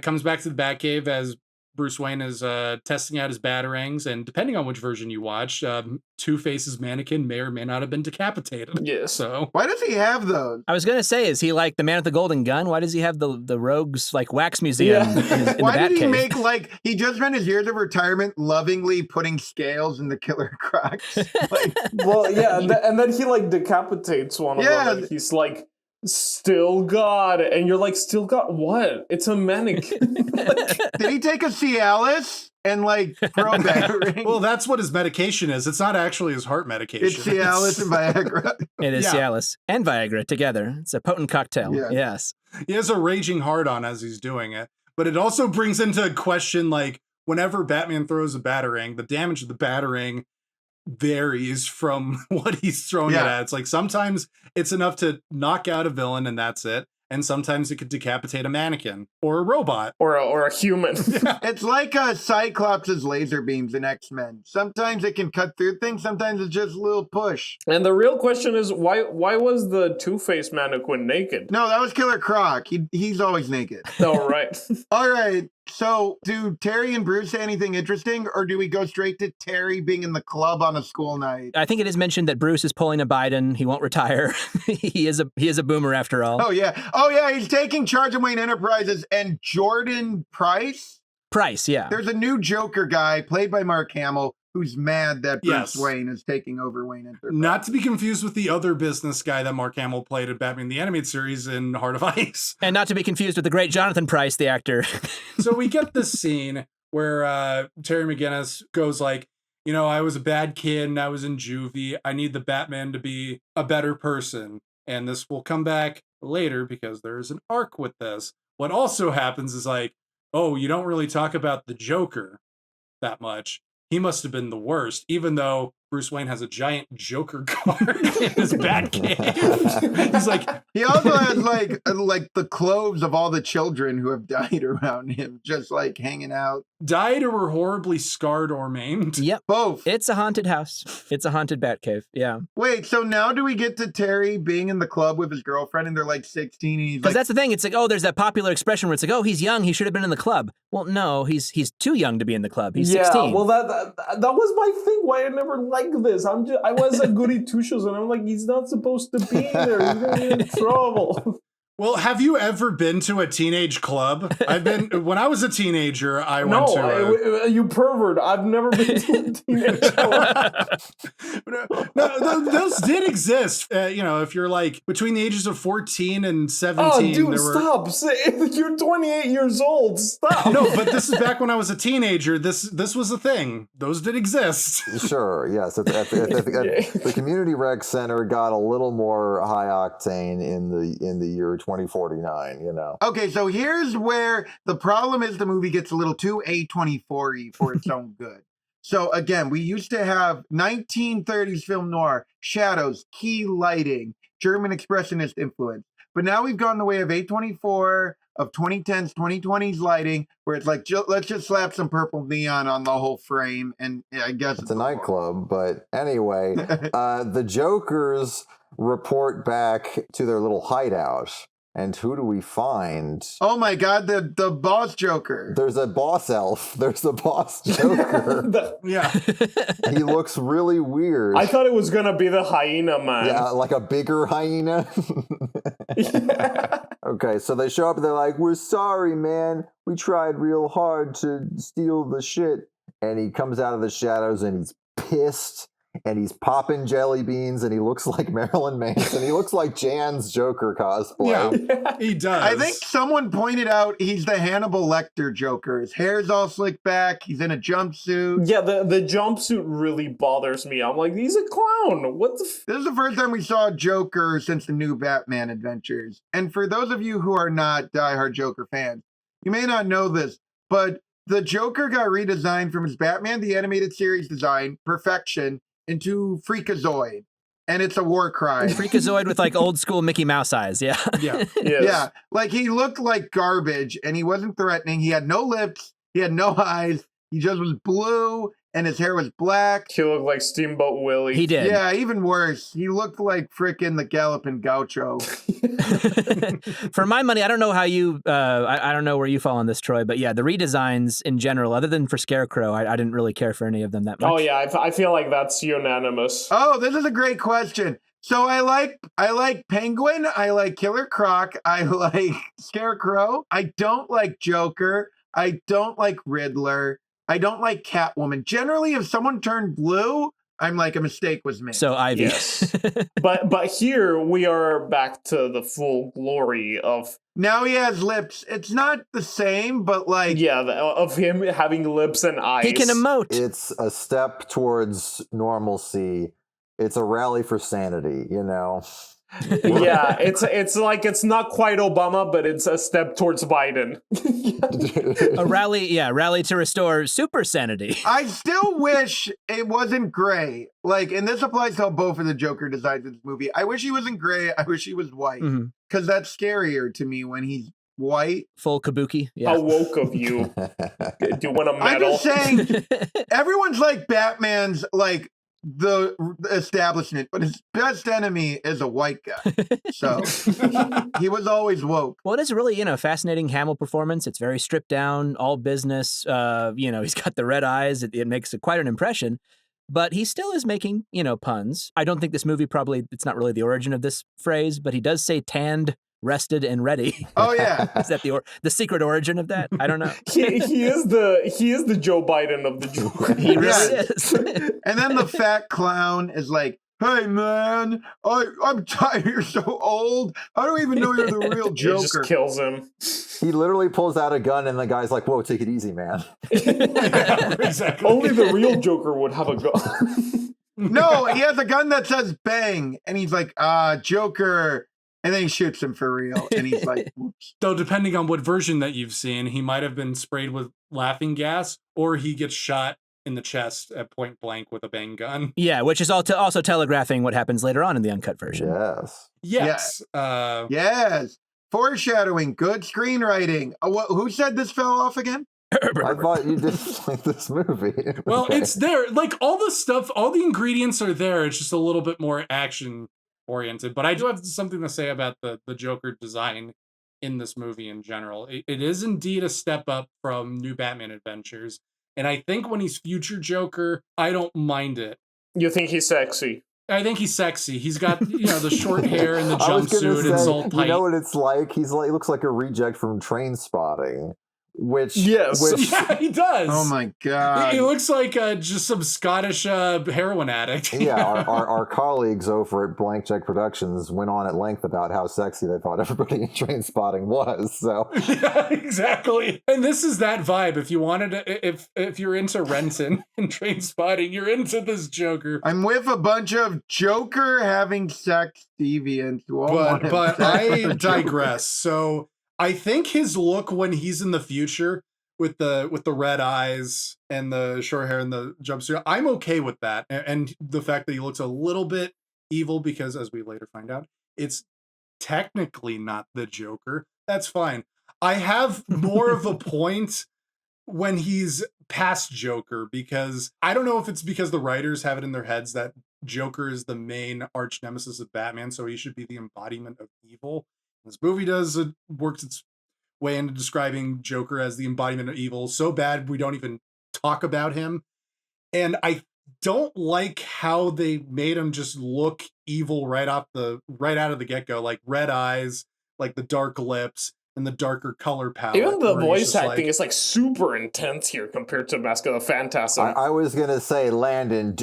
comes back to the Batcave as Bruce Wayne is testing out his batarangs, and depending on which version you watch, Two-Face's mannequin may or may not have been decapitated. Yes. So why does he have those? I was going to say, is he like the man with the golden gun? Why does he have the rogues like wax museum in the Why did he Batcave? make, like, he just spent his years of retirement lovingly putting scales in the Killer Crocs? Like, Well, yeah, and then he like decapitates one of them. And he's like, still God, and you're like, still God what? It's a mannequin. did he take a Cialis and like throw a battering? well, that's what his medication is. It's not actually his heart medication. It's Cialis and Viagra. It is Cialis and Viagra together. It's a potent cocktail. Yeah. Yes. He has a raging heart on as he's doing it. But it also brings into question, like, whenever Batman throws a batarang, the damage of the batarang varies from what he's throwing it at. It's like sometimes it's enough to knock out a villain and that's it. and sometimes it could decapitate a mannequin or a robot. Or a human. It's like Cyclops' laser beams in X-Men. Sometimes it can cut through things, sometimes it's just a little push. And the real question is, why was the Two-Face mannequin naked? No, that was Killer Croc. He's always naked. Oh, right. All right. So, do Terry and Bruce say anything interesting, or do we go straight to Terry being in the club on a school night? I think it is mentioned that Bruce is pulling a Biden. He won't retire. he is a boomer after all. Oh yeah, he's taking charge of Wayne Enterprises. And Jordan Price, Yeah. there's a new Joker guy played by Mark Hamill who's mad that Bruce Yes. Wayne is taking over Wayne Enterprises. Not to be confused with the other business guy that Mark Hamill played in Batman the Animated Series in Heart of Ice. And not to be confused with the great Jonathan Pryce, the actor. So we get this scene where Terry McGinnis goes like, I was a bad kid and I was in juvie. I need the Batman to be a better person. And this will come back later because there's an arc with this. What also happens is like, oh, you don't really talk about the Joker that much. He must have been the worst, even though Bruce Wayne has a giant Joker card in his Batcave. He's like, he also has like the clothes of all the children who have died around him, just like hanging out. died or were horribly scarred or maimed. Yep. Both. It's a haunted house. It's a haunted Batcave. Yeah. Wait, so now do we get to Terry being in the club with his girlfriend and they're like 16 and he's Because like, that's the thing. It's like, oh, there's that popular expression where it's like, oh, he's young. He should have been in the club. Well, no, he's too young to be in the club. He's 16. Well, that was my thing. Why I never liked this. I was a goody two shoes, and I'm like, he's not supposed to be there. He's gonna get in trouble. Well, have you ever been to a teenage club? When I was a teenager, I went to you pervert. I've never been to a teenage club. those did exist. If you're like between the ages of 14 and 17. Oh, dude, stop. You're 28 years old. Stop. No, but this is back when I was a teenager. This was a thing. Those did exist. Sure, yes. The community rec center got a little more high octane in the year 2049, Okay, so here's where the problem is the movie gets a little too A24-y for its own good. So again, we used to have 1930s film noir, shadows, key lighting, German expressionist influence. But now we've gone the way of A24, of 2010s, 2020s lighting, where it's like, let's just slap some purple neon on the whole frame, and I guess it's a nightclub. But anyway, the Jokers report back to their little hideout. And who do we find? Oh my God, the boss Joker. There's a boss elf. There's a boss Joker. Yeah. He looks really weird. I thought it was going to be the hyena man. Yeah, like a bigger hyena. Yeah. Okay, so they show up and they're like, we're sorry, man. We tried real hard to steal the shit. And he comes out of the shadows and he's pissed. And he's popping jelly beans, and he looks like Marilyn Manson. He looks like Jan's Joker cosplay. Yeah, he does. I think someone pointed out he's the Hannibal Lecter Joker. His hair's all slicked back. He's in a jumpsuit. Yeah, the jumpsuit really bothers me. I'm like, he's a clown. What the This is the first time we saw Joker since the new Batman Adventures. And for those of you who are not diehard Joker fans, you may not know this, but the Joker got redesigned from his Batman the Animated Series design, Perfection, into Freakazoid, and it's a war crime. Freakazoid with like old school Mickey Mouse eyes, yeah. Yeah. Yes. Yeah, like he looked like garbage, and he wasn't threatening. He had no lips, he had no eyes, he just was blue, and his hair was black. He looked like Steamboat Willie. He did. Yeah, even worse, he looked like frickin' the Galloping Gaucho. For my money, I don't know how you, I don't know where you fall on this, Troy, but yeah, the redesigns in general, other than for Scarecrow, I didn't really care for any of them that much. Oh yeah, I feel like that's unanimous. Oh, this is a great question. So I like Penguin, I like Killer Croc, I like Scarecrow, I don't like Joker, I don't like Riddler, I don't like Catwoman. Generally, if someone turned blue, I'm like, a mistake was made. So Ivy. Yes. but here we are back to the full glory of... Now he has lips. It's not the same, but like... Yeah, of him having lips and eyes. He can emote. It's a step towards normalcy. It's a rally for sanity, Yeah, it's like it's not quite Obama, but it's a step towards Biden. A rally to restore super sanity. I still wish it wasn't gray. Like, and this applies to both of the Joker designs in this movie. I wish he wasn't gray. I wish he was white. Because that's scarier to me when he's white. Full kabuki. Yeah. How woke of you. Do you want a medal? I'm just saying, everyone's like Batman's like the establishment, but his best enemy is a white guy. So he was always woke. Well, it is a really, fascinating Hamill performance. It's very stripped down, all business. He's got the red eyes. It makes quite an impression. But he still is making, puns. I don't think this movie it's not really the origin of this phrase, but he does say tanned, rested, and ready. Oh yeah. Is that the secret origin of that? I don't know. He is the Joe Biden of the Joker. He really is. And then the fat clown is like, hey man, I'm tired, you're so old. I don't even know you're the real Joker. He just kills him. He literally pulls out a gun and the guy's like, whoa, take it easy, man. Yeah, exactly. Only the real Joker would have a gun. No, he has a gun that says bang, and he's like, Joker. And then he shoots him for real, and he's like, whoops. Though depending on what version that you've seen, he might have been sprayed with laughing gas, or he gets shot in the chest at point blank with a bang gun. Yeah, which is also telegraphing what happens later on in the uncut version. Yes. Yes. Yes. Foreshadowing, good screenwriting. Who said this fell off again? I thought you didn't like this movie. Well, Okay. it's there. Like, all the stuff, all the ingredients are there. It's just a little bit more action oriented. But I do have something to say about the Joker design in this movie in general. It is indeed a step up from New Batman Adventures. And I think when he's future Joker, I don't mind it. You think he's sexy? I think he's sexy. He's got, the short hair and the I was gonna jumpsuit. It's say, all tight. you know what it's like? He looks like a reject from Train Spotting. Yeah, he does. Oh my god. He looks like just some Scottish heroin addict. Yeah, our colleagues over at Blank Check Productions went on at length about how sexy they thought everybody in Train Spotting was. So yeah, exactly. And this is that vibe. If you wanted to, if you're into Renton and Train Spotting, you're into this Joker. I'm with a bunch of Joker having sex deviants who all want to But have sex I with the Joker. digress. So I think his look when he's in the future with the red eyes and the short hair and the jumpsuit, I'm okay with that. And the fact that he looks a little bit evil because, as we later find out, it's technically not the Joker. That's fine. I have more of a point when he's past Joker, because I don't know if it's because the writers have it in their heads that Joker is the main arch nemesis of Batman, so he should be the embodiment of evil. This movie works its way into describing Joker as the embodiment of evil so bad we don't even talk about him. And I don't like how they made him just look evil right out of the get-go, like red eyes, like the dark lips and the darker color palette. Even the voice acting is like super intense here compared to Mask of the Phantasm. I was gonna say, Landon,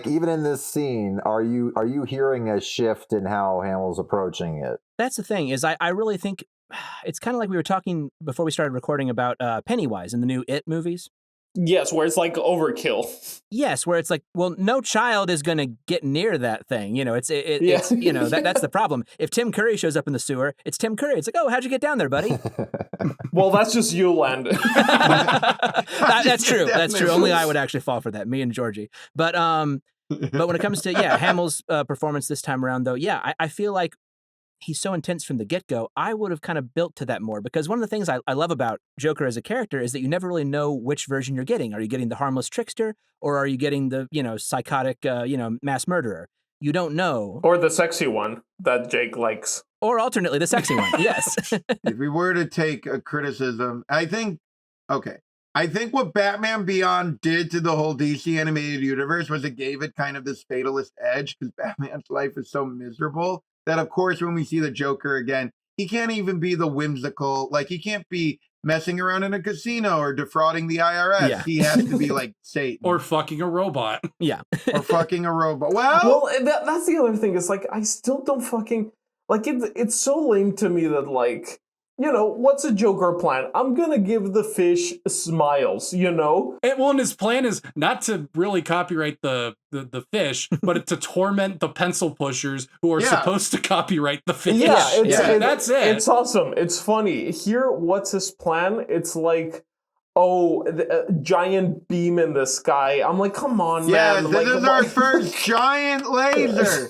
even in this scene, are you hearing a shift in how Hamill's approaching it? That's the thing, is I really think it's kind of like we were talking before we started recording about Pennywise in the new It movies. Yes, where it's like overkill. Yes, where it's like, well, no child is going to get near that thing. It's that's the problem. If Tim Curry shows up in the sewer, it's Tim Curry. It's like, oh, how'd you get down there, buddy? Well, that's just you, Landon. That's true. That's true. Only I would actually fall for that. Me and Georgie. But when it comes to Hamill's performance this time around, though, I feel like he's so intense from the get-go. I would have kind of built to that more, because one of the things I love about Joker as a character is that you never really know which version you're getting. Are you getting the harmless trickster, or are you getting the, psychotic, mass murderer? You don't know. Or the sexy one that Jake likes. Or alternately, the sexy one, yes. If we were to take a criticism, I think what Batman Beyond did to the whole DC animated universe was it gave it kind of this fatalist edge, because Batman's life is so miserable that, of course, when we see the Joker again, he can't even be the whimsical, like, he can't be messing around in a casino or defrauding the IRS. Yeah. He has to be like Satan. Or fucking a robot. Yeah. Or fucking a robot. Well, that's the other thing. It's like, I still don't fucking, like, it's so lame to me that, like, what's a Joker plan? I'm gonna give the fish smiles, And his plan is not to really copyright the fish, but to torment the pencil pushers who are supposed to copyright the fish. That's it. It's awesome. It's funny. Here, what's his plan? It's like, a giant beam in the sky. I'm like, come on, man. This is our first giant laser.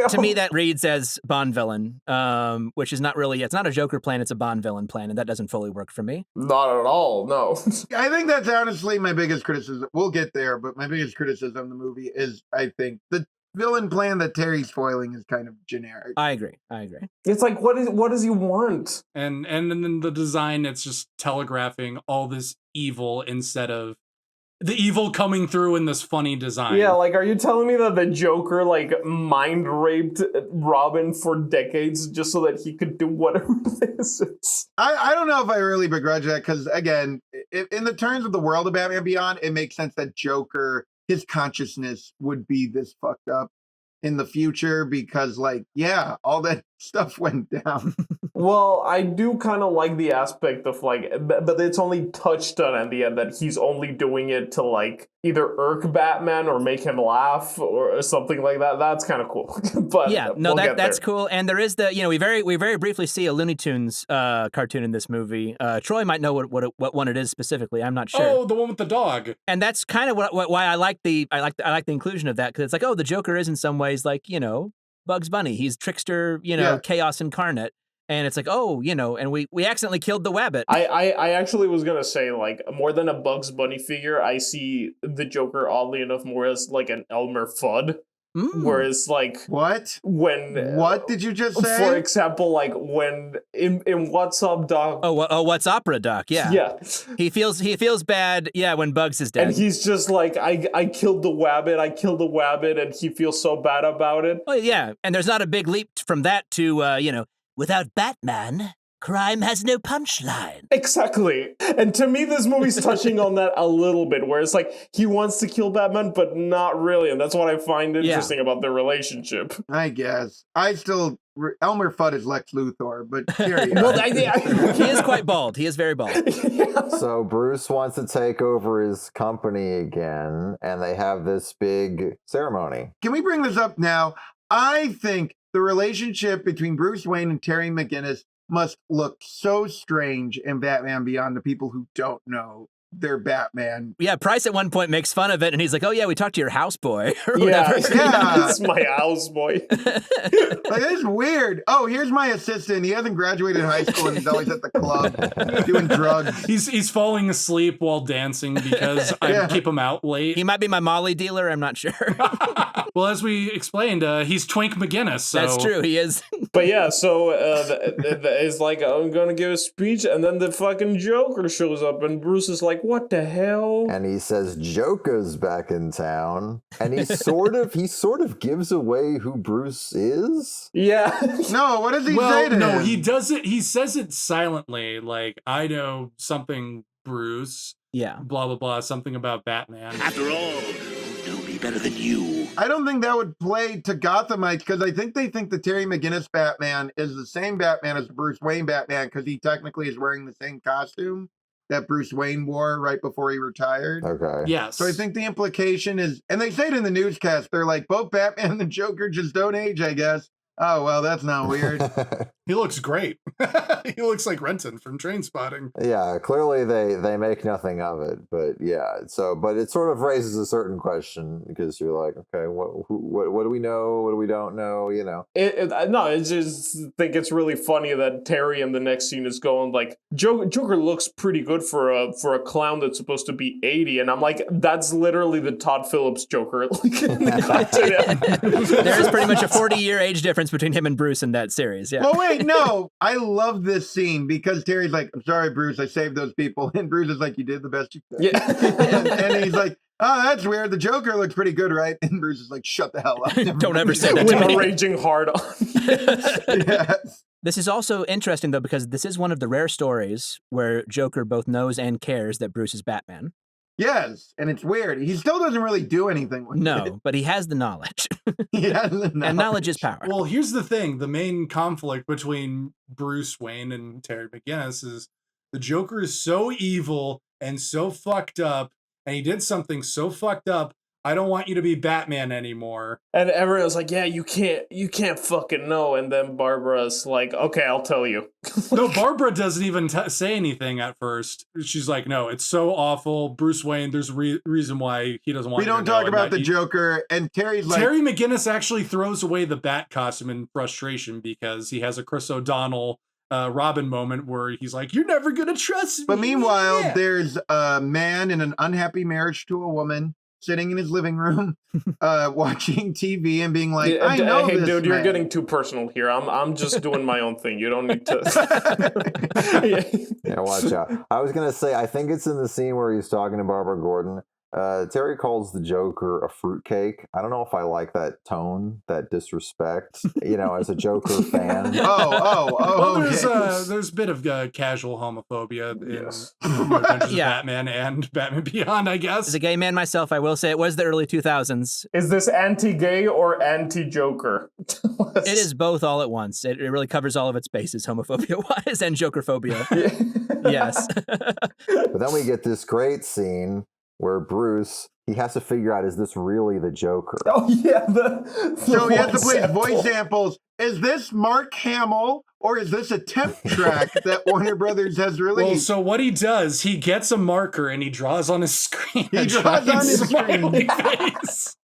To me, that reads as Bond villain, which is not really, it's not a Joker plan, it's a Bond villain plan, and that doesn't fully work for me. Not at all, no. I think that's honestly my biggest criticism. We'll get there, but my biggest criticism of the movie is, I think, the villain plan that Terry's foiling is kind of generic. I agree. It's like, what does he want? And then the design, it's just telegraphing all this evil instead of the evil coming through in this funny design. Yeah, like, are you telling me that the Joker, mind raped Robin for decades just so that he could do whatever this is? I don't know if I really begrudge that, because, again, in the terms of the world of Batman Beyond, it makes sense that Joker, his consciousness would be this fucked up in the future because, all that stuff went down. Well, I do kind of like the aspect of, but it's only touched on at the end that he's only doing it to, either irk Batman or make him laugh or something like that. That's kind of cool. But yeah, no, that's cool. And there is we very briefly see a Looney Tunes cartoon in this movie. Troy might know what one it is specifically. I'm not sure. Oh, the one with the dog. And that's kind of why I like the inclusion of that, because it's like, the Joker is in some ways like, Bugs Bunny. He's trickster, chaos incarnate. And it's like, and we accidentally killed the wabbit. I actually was going to say, more than a Bugs Bunny figure, I see the Joker, oddly enough, more as, an Elmer Fudd. Whereas, What? What did you just say? For example, when in What's Up, Doc? What's Opera, Doc? Yeah. Yeah. He feels bad, when Bugs is dead. And he's just like, I killed the wabbit, and he feels so bad about it. Oh, yeah. And there's not a big leap from that to, without Batman, crime has no punchline. Exactly. And to me, this movie's touching on that a little bit, where it's like he wants to kill Batman, but not really. And that's what I find interesting about their relationship. I guess. Elmer Fudd is Lex Luthor, but here you Well, he is quite bald. He is very bald. Yeah. So Bruce wants to take over his company again, and they have this big ceremony. Can we bring this up now? I think the relationship between Bruce Wayne and Terry McGinnis must look so strange in Batman Beyond to people who don't know their Batman. Yeah, Price at one point makes fun of it, and he's like, "Oh yeah, we talked to your houseboy." Yeah, it's my houseboy. It's weird. Oh, here's my assistant. He hasn't graduated high school and he's always at the club doing drugs. He's falling asleep while dancing because I keep him out late. He might be my Molly dealer. I'm not sure. Well, as we explained, he's Twink McGinnis. So. That's true. He is. But yeah, so it's like, I'm gonna give a speech, and then the fucking Joker shows up, and Bruce is like, what the hell? And he says Joker's back in town, and he sort of gives away who Bruce is. Yeah. No, what does he say to him? He does it. He says it silently, like, I know something, Bruce. Yeah. Blah blah blah. Something about Batman. After all, nobody better than you. I don't think that would play to Gothamites, because I think they think the Terry McGinnis Batman is the same Batman as the Bruce Wayne Batman, because he technically is wearing the same costume that Bruce Wayne wore right before he retired. Okay. Yes. So I think the implication is, and they say it in the newscast, they're like, both Batman and the Joker just don't age, I guess. Oh, well, that's not weird. He looks great. He looks like Renton from Trainspotting. Yeah, clearly they make nothing of it, but yeah. So, but it sort of raises a certain question, because you're like, okay, what do we know? What do we don't know? You know. I just think it's really funny that Terry in the next scene is going like, Joker looks pretty good for a clown that's supposed to be 80, and I'm like, that's literally the Todd Phillips Joker. There is pretty much a 40-year age difference between him and Bruce in that series. Yeah. Well, wait, no. I love this scene because Terry's like, I'm sorry, Bruce, I saved those people. And Bruce is like, you did the best you could. Yeah. and he's like, oh, that's weird. The Joker looks pretty good, right? And Bruce is like, shut the hell up. Don't ever say that to me. With a raging hard on. Yes. This is also interesting, though, because this is one of the rare stories where Joker both knows and cares that Bruce is Batman. Yes, and it's weird. He still doesn't really do anything with it. No, but he has the knowledge. He has the And knowledge is power. Well, here's the thing. The main conflict between Bruce Wayne and Terry McGinnis is the Joker is so evil and so fucked up, and he did something so fucked up, I don't want you to be Batman anymore. And everyone's like, yeah, you can't fucking know. And then Barbara's like, okay, I'll tell you. No, Barbara doesn't even say anything at first. She's like, no, it's so awful. Bruce Wayne, there's a reason why he doesn't want We you to don't know, talk and about that the Joker, and Terry's like... Terry McGinnis actually throws away the Bat costume in frustration because he has a Chris O'Donnell Robin moment where he's like, you're never going to trust me. But meanwhile, there's a man in an unhappy marriage to a woman sitting in his living room, watching TV and being like, I know hey, this dude, man. you're getting too personal here. I'm just doing my own thing. You don't need to. Yeah, watch out. I was going to say, I think it's in the scene where he's talking to Barbara Gordon. Terry calls the Joker a fruitcake. I don't know if I like that tone, that disrespect, as a Joker fan. Well, Okay. there's a bit of casual homophobia in Yes. Adventures of Batman and Batman Beyond, I guess. As a gay man myself, I will say it was the early 2000s. Is this anti-gay or anti-Joker? It is both all at once. It really covers all of its bases, homophobia-wise and Jokerphobia. Yes. But then we get this great scene where Bruce, he has to figure out, is this really the Joker? Oh, yeah. So he has to play voice samples. Is this Mark Hamill, or is this a temp track that Warner Brothers has released? Well, so what he does, he gets a marker and he draws on his screen. He draws on his screen. Face.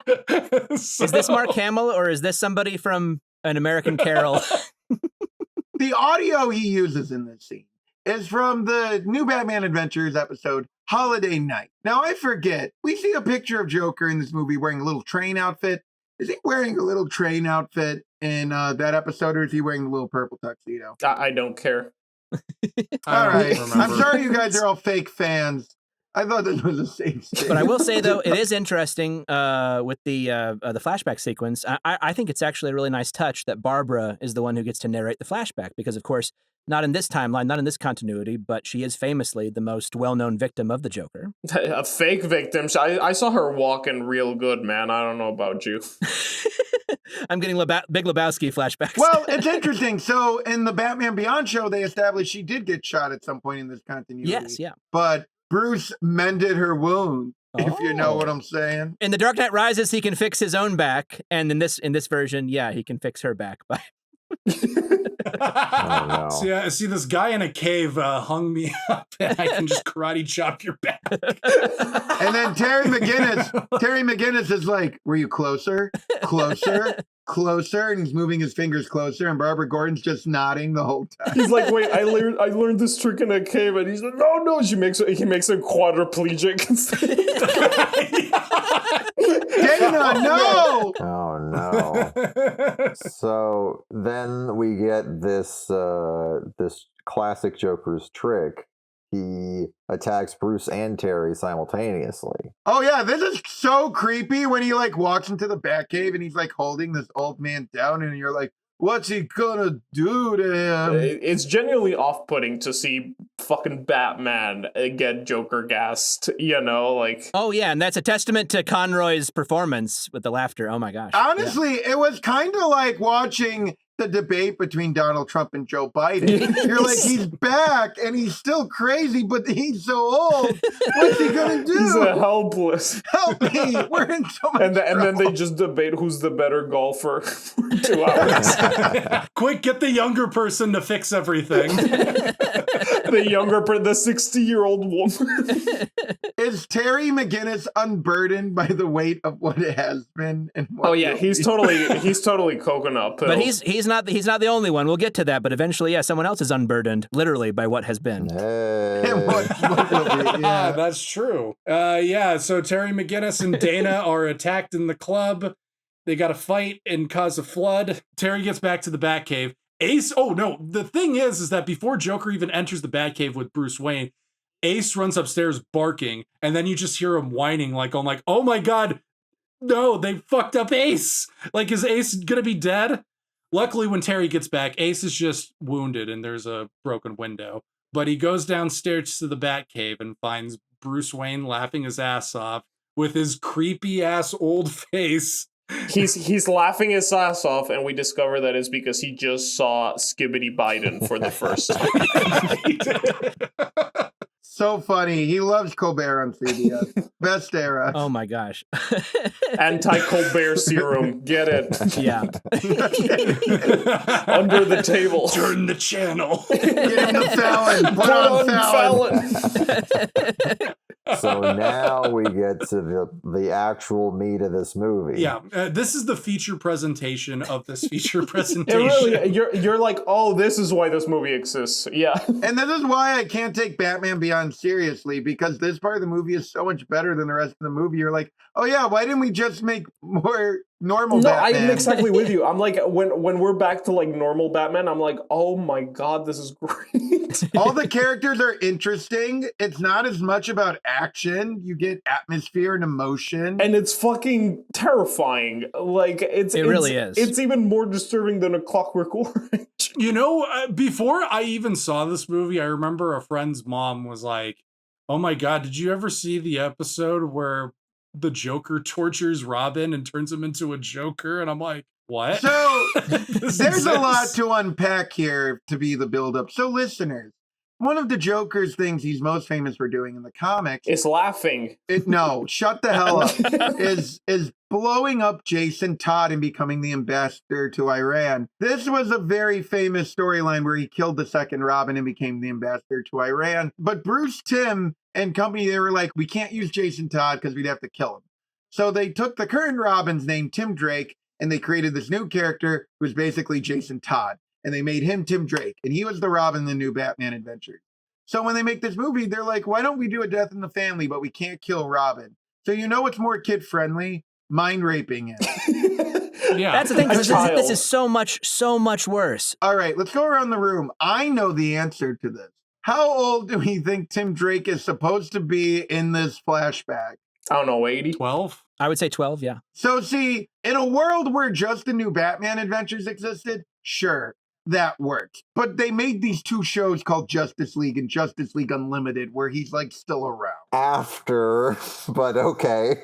Is this Mark Hamill, or is this somebody from An American Carol? The audio he uses in this scene is from the new Batman Adventures episode, Holiday Night. Now, I forget. We see a picture of Joker in this movie wearing a little train outfit. Is he wearing a little train outfit in that episode, or is he wearing a little purple tuxedo? I don't care. All right. remember. I'm sorry you guys are all fake fans. I thought this was a safe space. But I will say, though, it is interesting with the flashback sequence. I think it's actually a really nice touch that Barbara is the one who gets to narrate the flashback because, of course, not in this timeline, not in this continuity, but she is famously the most well-known victim of the Joker. A fake victim. I saw her walking real good, man. I don't know about you. I'm getting Big Lebowski flashbacks. Well, it's interesting. So in the Batman Beyond show, they established she did get shot at some point in this continuity. Yes, yeah. But Bruce mended her wound, if you know what I'm saying. In The Dark Knight Rises, he can fix his own back, and in this version, yeah, he can fix her back by. Oh, no. See, this guy in a cave hung me up, and I can just karate chop your back. And then Terry McGinnis is like, were you closer? Closer? And he's moving his fingers closer, and Barbara Gordon's just nodding the whole time. He's like, wait, I learned this trick in a cave, and he's like, no. He makes a quadriplegic. Dana, no! Oh, no. So then we get this classic Joker's trick. He attacks Bruce and Terry simultaneously. Oh yeah, this is so creepy when he like walks into the Batcave and he's like holding this old man down, and you're like, what's he gonna do to him? It's genuinely off-putting to see fucking Batman get Joker gassed, like... Oh, yeah, and that's a testament to Conroy's performance with the laughter. Oh, my gosh. Honestly, It was kind of like watching the debate between Donald Trump and Joe Biden. You're like, he's back and he's still crazy, but he's so old. What's he gonna do? He's helpless. Help me! We're in so much And then they trouble. just debate who's the better golfer for 2 hours. Quick, get the younger person to fix everything. The 60-year-old woman. Is Terry McGinnis unburdened by the weight of what it has been? And what Oh yeah, will he's be? totally coconut pills. But he's not the only one. We'll get to that. But eventually, yeah, someone else is unburdened, literally, by what has been. Hey. And what will be, yeah. That's true. So Terry McGinnis and Dana are attacked in the club. They got to fight and cause a flood. Terry gets back to the Batcave. Ace, oh no, the thing is that before Joker even enters the Batcave with Bruce Wayne, Ace runs upstairs barking, and then you just hear him whining oh my god, no, they fucked up Ace. Like, is Ace gonna be dead? Luckily, when Terry gets back, Ace is just wounded and there's a broken window. but he goes downstairs to the Batcave and finds Bruce Wayne laughing his ass off with his creepy ass old face. He's laughing his ass off, and we discover that it's because he just saw Skibbity Biden for the first time. So funny. He loves Colbert on CBS. Best era. Oh my gosh. Anti-Colbert serum. Get it. Yeah. Under the table. Turn the channel. Get him the Fallon. Put on Fallon. So now we get to the actual meat of this movie. Yeah, this is the feature presentation of this feature presentation. Really, you're like, oh, this is why this movie exists. Yeah. And this is why I can't take Batman Beyond seriously, because this part of the movie is so much better than the rest of the movie. You're like, oh yeah, why didn't we just make more normal Batman? I'm exactly with you. I'm like, when we're back to like normal Batman, I'm like, oh my god, this is great. All the characters are interesting. It's not as much about action. You get atmosphere and emotion. And it's fucking terrifying. Like, it really is. It's even more disturbing than A Clockwork Orange. You know, before I even saw this movie, I remember a friend's mom was like, oh my god, did you ever see the episode where the Joker tortures Robin and turns him into a Joker? And I'm like, what? So there's a lot to unpack here to be the buildup. So listeners, one of the Joker's things he's most famous for doing in the comics is laughing. No, shut the hell up. is blowing up Jason Todd and becoming the ambassador to Iran. This was a very famous storyline where he killed the second Robin and became the ambassador to Iran. But Bruce Timm and company, they were like, we can't use Jason Todd because we'd have to kill him. So they took the current Robin's name, Tim Drake, and they created this new character who was basically Jason Todd. And they made him Tim Drake. And he was the Robin in the new Batman adventure. So when they make this movie, they're like, why don't we do a death in the family, but we can't kill Robin? So you know what's more kid-friendly? Mind raping him. Yeah. That's the thing. This is so much worse. All right, let's go around the room. I know the answer to this. How old do we think Tim Drake is supposed to be in this flashback? I don't know, 80? 12? I would say 12, yeah. So see, in a world where just the new Batman adventures existed, sure, that works. But they made these two shows called Justice League and Justice League Unlimited where he's like still around. After, but okay.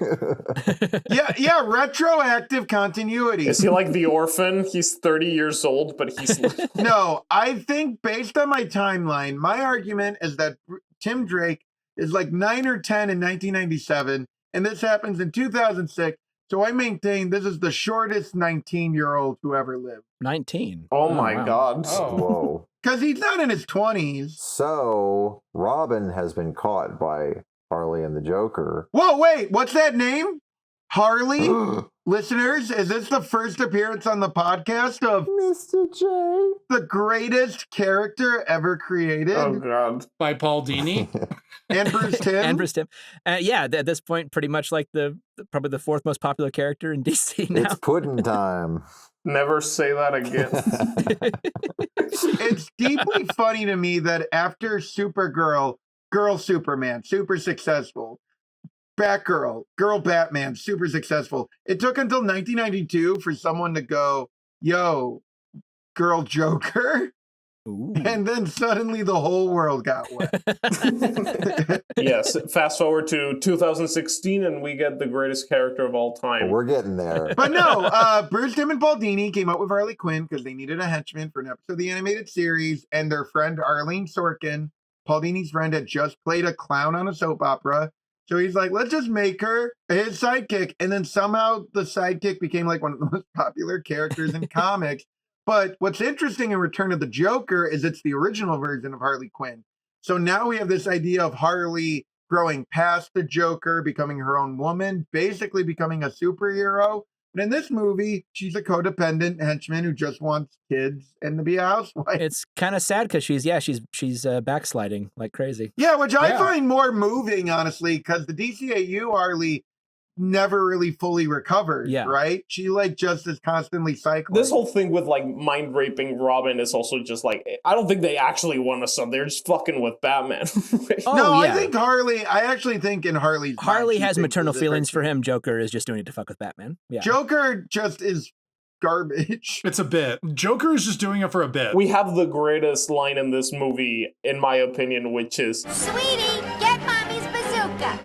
Yeah, retroactive continuity. Is he like the orphan? He's 30 years old, but he's... No, I think based on my timeline, my argument is that Tim Drake is like 9 or 10 in 1997, and this happens in 2006. So I maintain this is the shortest 19-year-old who ever lived. 19? Oh my god. Oh. Whoa. Because he's not in his 20s. So, Robin has been caught by Harley and the Joker. Whoa, wait, what's that name? Harley? Listeners, is this the first appearance on the podcast of Mr. J? the greatest character ever created? Oh god. By Paul Dini? And Bruce Timm? And Bruce Timm. Yeah, at this point, pretty much like probably the fourth most popular character in DC now. It's pudding time. Never say that again. It's deeply funny to me that after Supergirl, Girl Superman, super successful, Batgirl, Girl Batman, super successful, it took until 1992 for someone to go, yo, Girl Joker. Ooh. And then suddenly the whole world got wet. Yes, fast forward to 2016 and we get the greatest character of all time. We're getting there. But no, Bruce Timm and Paul Dini came up with Harley Quinn because they needed a henchman for an episode of the animated series, and their friend Arlene Sorkin, Paul Dini's friend, had just played a clown on a soap opera. So he's like, let's just make her his sidekick. And then somehow the sidekick became like one of the most popular characters in comics. But what's interesting in Return of the Joker is it's the original version of Harley Quinn. So now we have this idea of Harley growing past the Joker, becoming her own woman, basically becoming a superhero. But in this movie, she's a codependent henchman who just wants kids and to be a housewife. It's kind of sad because she's backsliding like crazy. Yeah, which I find more moving, honestly, because the DCAU Harley never really fully recovered, right? She like just is constantly cycling. This whole thing with like mind raping Robin is also just like, I don't think they actually want to sub. They're just fucking with Batman. I think I actually think in Harley has maternal feelings for him. Joker is just doing it to fuck with Batman. Yeah. Joker just is garbage. It's a bit. Joker is just doing it for a bit. We have the greatest line in this movie, in my opinion, which is, Sweetie, get mommy's bazooka.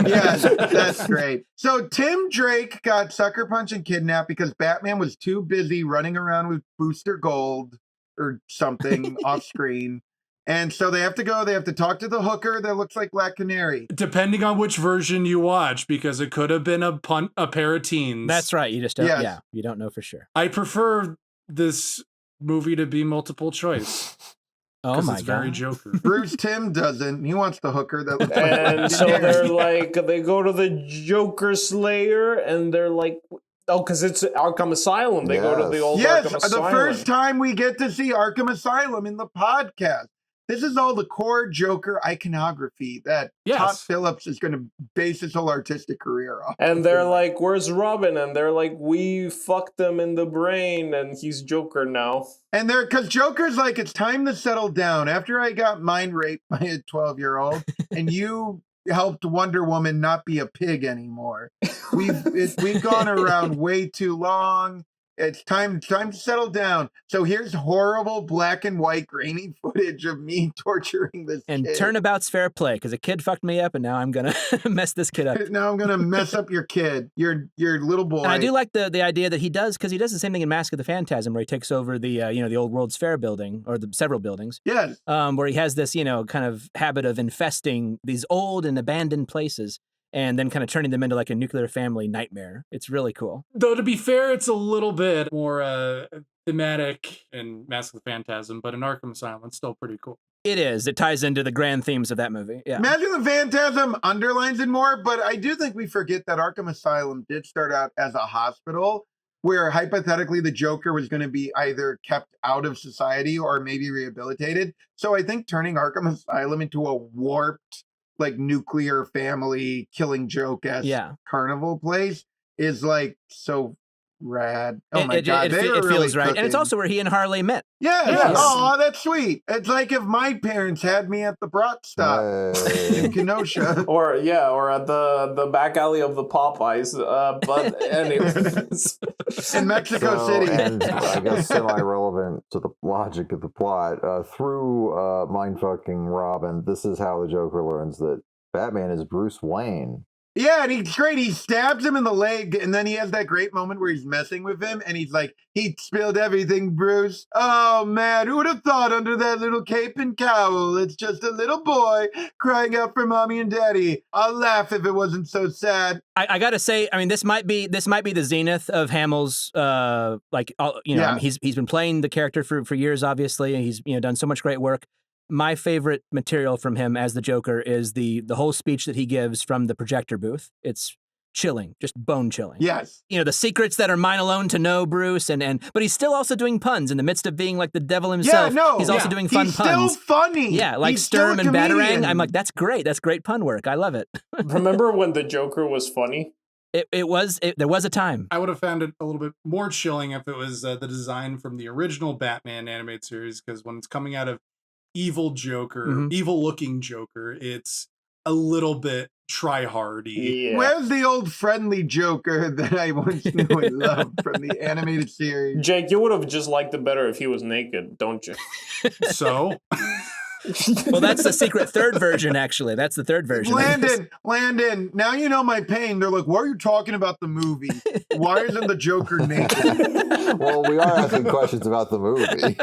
Yes, that's great. So Tim Drake got sucker punched and kidnapped because Batman was too busy running around with Booster Gold or something off screen. And so they have to talk to the hooker that looks like Black Canary. Depending on which version you watch, because it could have been a pair of teens. That's right. You just don't. Yes. Yeah, you don't know for sure. I prefer this movie to be multiple choice. Oh my it's very god. Joker. Bruce Timm doesn't. He wants the hooker that looks like and Black so Canary. they're like, they go to the Joker Slayer, and they're like, oh, because it's Arkham Asylum. They go to the old Yes, Arkham the Asylum. first time we get to see Arkham Asylum in the podcast. This is all the core Joker iconography that Todd Phillips is going to base his whole artistic career off. And they're like, where's Robin? And they're like, we fucked him in the brain, and he's Joker now. And they're, because Joker's like, it's time to settle down. After I got mind raped by a 12-year-old, and you helped Wonder Woman not be a pig anymore. We've gone around way too long. It's time to settle down. So here's horrible black and white grainy footage of me torturing this And kid. turnabout's fair play, because a kid fucked me up, and now I'm gonna mess this kid up. Now I'm gonna mess up your kid, your little boy. And I do like the idea that he does, because he does the same thing in Mask of the Phantasm, where he takes over the the old World's Fair building, or the several buildings. Yes. Where he has this kind of habit of infesting these old and abandoned places, and then kind of turning them into like a nuclear family nightmare. It's really cool. Though to be fair, it's a little bit more thematic in Mask of the Phantasm, but in Arkham Asylum, it's still pretty cool. It is. It ties into the grand themes of that movie. Yeah. Imagine the Phantasm underlines it more, but I do think we forget that Arkham Asylum did start out as a hospital where hypothetically the Joker was going to be either kept out of society or maybe rehabilitated. So I think turning Arkham Asylum into a warped, like nuclear family killing joke as carnival place is like so rad. Oh my God. It feels right. And it's also where he and Harley met. Yes. Oh, that's sweet. It's like if my parents had me at the Brat stop in Kenosha. or at the back alley of the Popeyes. But anyways. In Mexico City. And I guess semi-relevant to the logic of the plot, through mindfucking Robin, this is how the Joker learns that Batman is Bruce Wayne. Yeah, and he's great. He stabs him in the leg, and then he has that great moment where he's messing with him, and he's like, he spilled everything, Bruce. Oh, man, who would have thought under that little cape and cowl, it's just a little boy crying out for mommy and daddy. I'll laugh if it wasn't so sad. I gotta say, I mean, this might be the zenith of Hamill's, he's been playing the character for years, obviously, and he's done so much great work. My favorite material from him as the Joker is the whole speech that he gives from the projector booth. It's chilling, just bone chilling. Yes. The secrets that are mine alone to know, Bruce, but he's still also doing puns in the midst of being like the devil himself. Yeah, no. He's also doing fun he's puns. Still funny. Yeah, like he's Sturm and Batarang. comedian. I'm like, that's great. That's great pun work. I love it. Remember when the Joker was funny? There was a time. I would have found it a little bit more chilling if it was the design from the original Batman animated series, because when it's coming out of evil Joker, evil looking Joker, it's a little bit try-hardy. Yeah. Where's the old friendly Joker that I once knew and loved from the animated series? Jake, you would have just liked it better if he was naked, don't you? So? Well, that's the secret third version, actually. That's the third version. Landon, now you know my pain. They're like, why are you talking about the movie? Why isn't the Joker naked? Well, we are asking questions about the movie.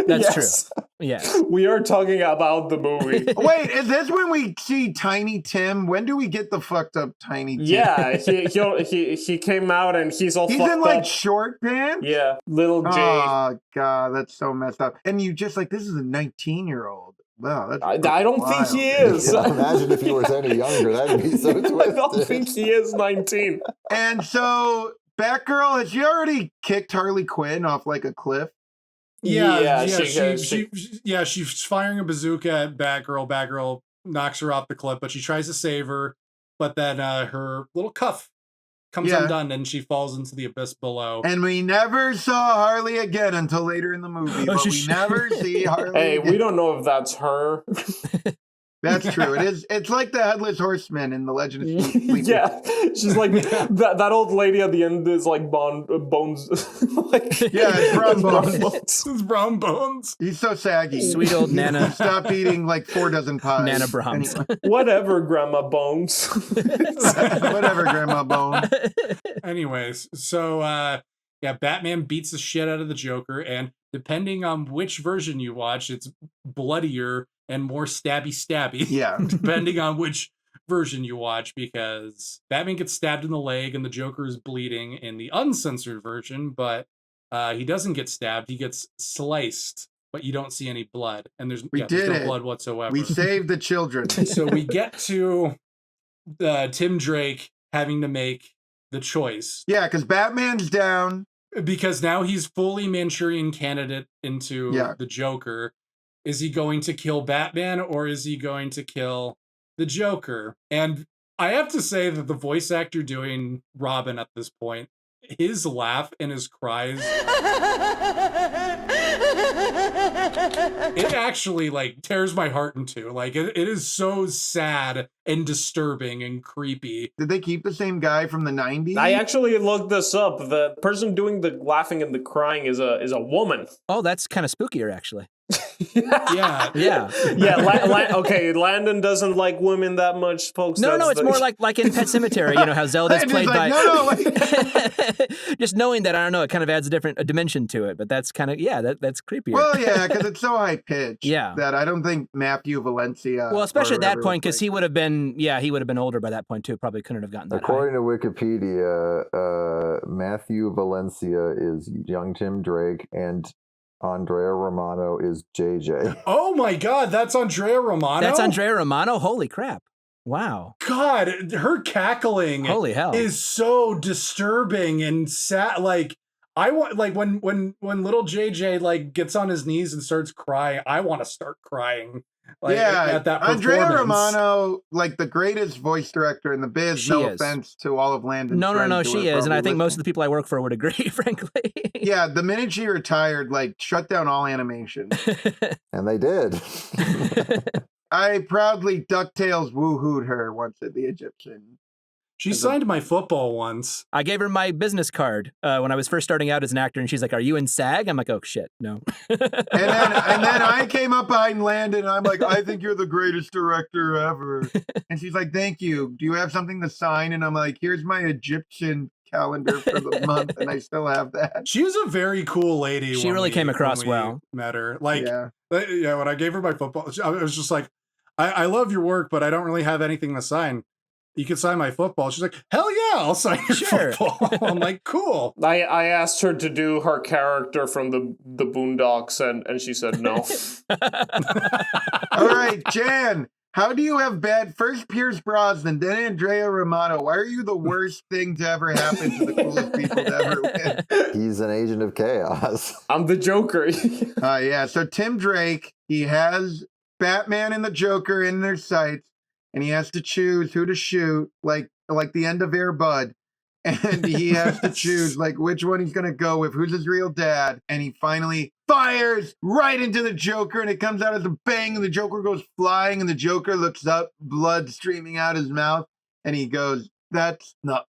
That's true. Yes. We are talking about the movie. Wait, is this when we see Tiny Tim? When do we get the fucked up Tiny Tim? Yeah, he came out and he's all fucked up. He's in like short pants? Yeah, little Jay. Oh, God, that's so messed up. And you just like, this is a 19-year-old. Wow, that's I don't think he is. Yeah, imagine if he was any younger. That'd be so twisted. I don't think he is 19. And so, Batgirl, has she already kicked Harley Quinn off like a cliff? She's firing a bazooka at Batgirl. Batgirl knocks her off the cliff, but she tries to save her. But then her little cuff comes undone, and she falls into the abyss below. And we never saw Harley again until later in the movie. But we never see Harley Hey, again. we don't know if that's her. That's true. It is. It's like the Headless Horseman in the Legend of Sleepy. Yeah, she's like that old lady at the end is like bones. Like, Yeah, it's brown bones. It's brown bones. He's so saggy. Sweet old Nana. Stop eating like 4 dozen pies. Nana Brahms. Anyway. Whatever, Grandma Bones. Whatever, Grandma Bone. Anyways, so yeah, Batman beats the shit out of the Joker, and depending on which version you watch, it's bloodier and more stabby. Yeah. Depending on which version you watch, because Batman gets stabbed in the leg and the Joker is bleeding in the uncensored version, but he doesn't get stabbed, he gets sliced, but you don't see any blood, and there's no blood whatsoever. We saved the children. So we get to Tim Drake having to make the choice. Yeah, because Batman's down. Because now he's fully Manchurian candidate into the Joker. Is he going to kill Batman or is he going to kill the Joker? And I have to say that the voice actor doing Robin at this point, his laugh and his cries, it actually like tears my heart in two. Like it is so sad and disturbing and creepy. Did they keep the same guy from the 90s? I actually looked this up. The person doing the laughing and the crying is a woman. Oh, that's kind of spookier, actually. Yeah. Okay, Landon doesn't like women that much, folks. No, it's more like in Pet Cemetery, you know, how Zelda's played by... Just knowing that, I don't know, it kind of adds a dimension to it, but that's kind of, that's creepier. Well, yeah, because it's so high-pitched Yeah. that I don't think Matthew Valencia... Well, especially at that point, because he would have been older by that point, too. Probably couldn't have gotten that According to Wikipedia, Matthew Valencia is young Tim Drake, and Andrea Romano is JJ. Oh my God, that's Andrea Romano? That's Andrea Romano? Holy crap. Wow. God, her cackling Holy hell. is so disturbing and sad. Like, I want, like, when little JJ like gets on his knees and starts crying, I want to start crying. Like, at that Andrea Romano, like the greatest voice director in the biz. She no is. offense to all of Landon's No, friends who she are is, and I think probably most of the people I work for would agree, frankly. Yeah, the minute she retired, like, shut down all animation. And they did. I proudly DuckTales woohooed her once at the Egyptian. She signed my football once. I gave her my business card when I was first starting out as an actor, and she's like, "Are you in SAG?" I'm like, "Oh shit, no." and then I came up behind Landon, and I'm like, "I think you're the greatest director ever." And she's like, "Thank you. Do you have something to sign?" And I'm like, "Here's my Egyptian calendar for the month," and I still have that. She was a very cool lady. She really came across well. Met her, like, when I gave her my football, I was just like, I love your work, but I don't really have anything to sign. You can sign my football. She's like, hell yeah, I'll sign your football. I'm like, cool. I asked her to do her character from the Boondocks, and she said no. All right, Jan, how do you have first Pierce Brosnan, then Andrea Romano? Why are you the worst thing to ever happen to the coolest people to ever win? He's an agent of chaos. I'm the Joker. Yeah, so Tim Drake, he has Batman and the Joker in their sights, and he has to choose who to shoot, like the end of Air Bud. And he has to choose like which one he's gonna go with, who's his real dad. And he finally fires right into the Joker, and it comes out as a bang, and the Joker goes flying, and the Joker looks up, blood streaming out his mouth, and he goes, "That's not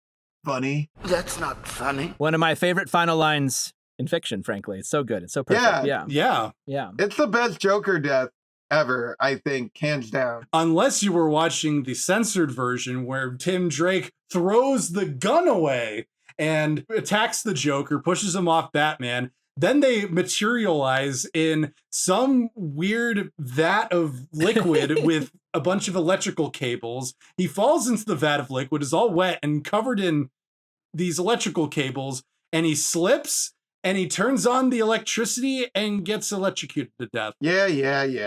funny. That's not funny." One of my favorite final lines in fiction, frankly. It's so good. It's so perfect. Yeah. It's the best Joker death ever, I think, hands down. Unless you were watching the censored version where Tim Drake throws the gun away and attacks the Joker, pushes him off Batman. Then they materialize in some weird vat of liquid with a bunch of electrical cables. He falls into the vat of liquid, is all wet and covered in these electrical cables, and he slips and he turns on the electricity and gets electrocuted to death. Yeah.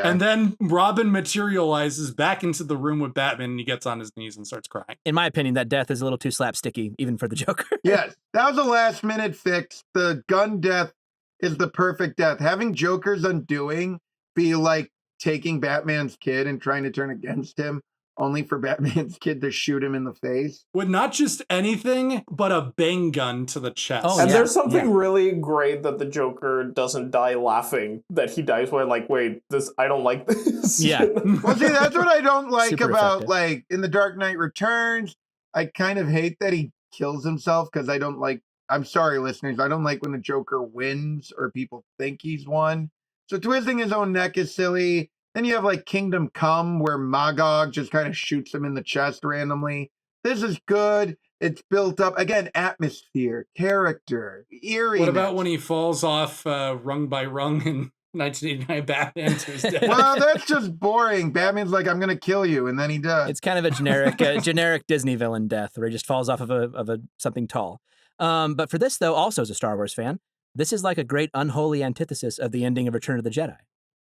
And then Robin materializes back into the room with Batman, and he gets on his knees and starts crying. In my opinion, that death is a little too slapsticky, even for the Joker. Yes, that was a last-minute fix. The gun death is the perfect death. Having Joker's undoing be like taking Batman's kid and trying to turn against him only for Batman's kid to shoot him in the face. With not just anything, but a bang gun to the chest. Oh, And yeah, there's something really great that the Joker doesn't die laughing, that he dies while like, wait, I don't like this. Yeah. Well, see, that's what I don't like Super about, effective. like, in The Dark Knight Returns. I kind of hate that he kills himself because I don't like, I'm sorry, listeners, I don't like when the Joker wins or people think he's won. So twisting his own neck is silly. Then you have like Kingdom Come, where Magog just kind of shoots him in the chest randomly. This is good. It's built up. Again, atmosphere, character, eerie. What about when he falls off rung by rung in 1989 Batman to his death? Well, that's just boring. Batman's like, I'm going to kill you, and then he does. It's kind of a generic Disney villain death where he just falls off of a something tall. But for this, though, also as a Star Wars fan, this is like a great unholy antithesis of the ending of Return of the Jedi.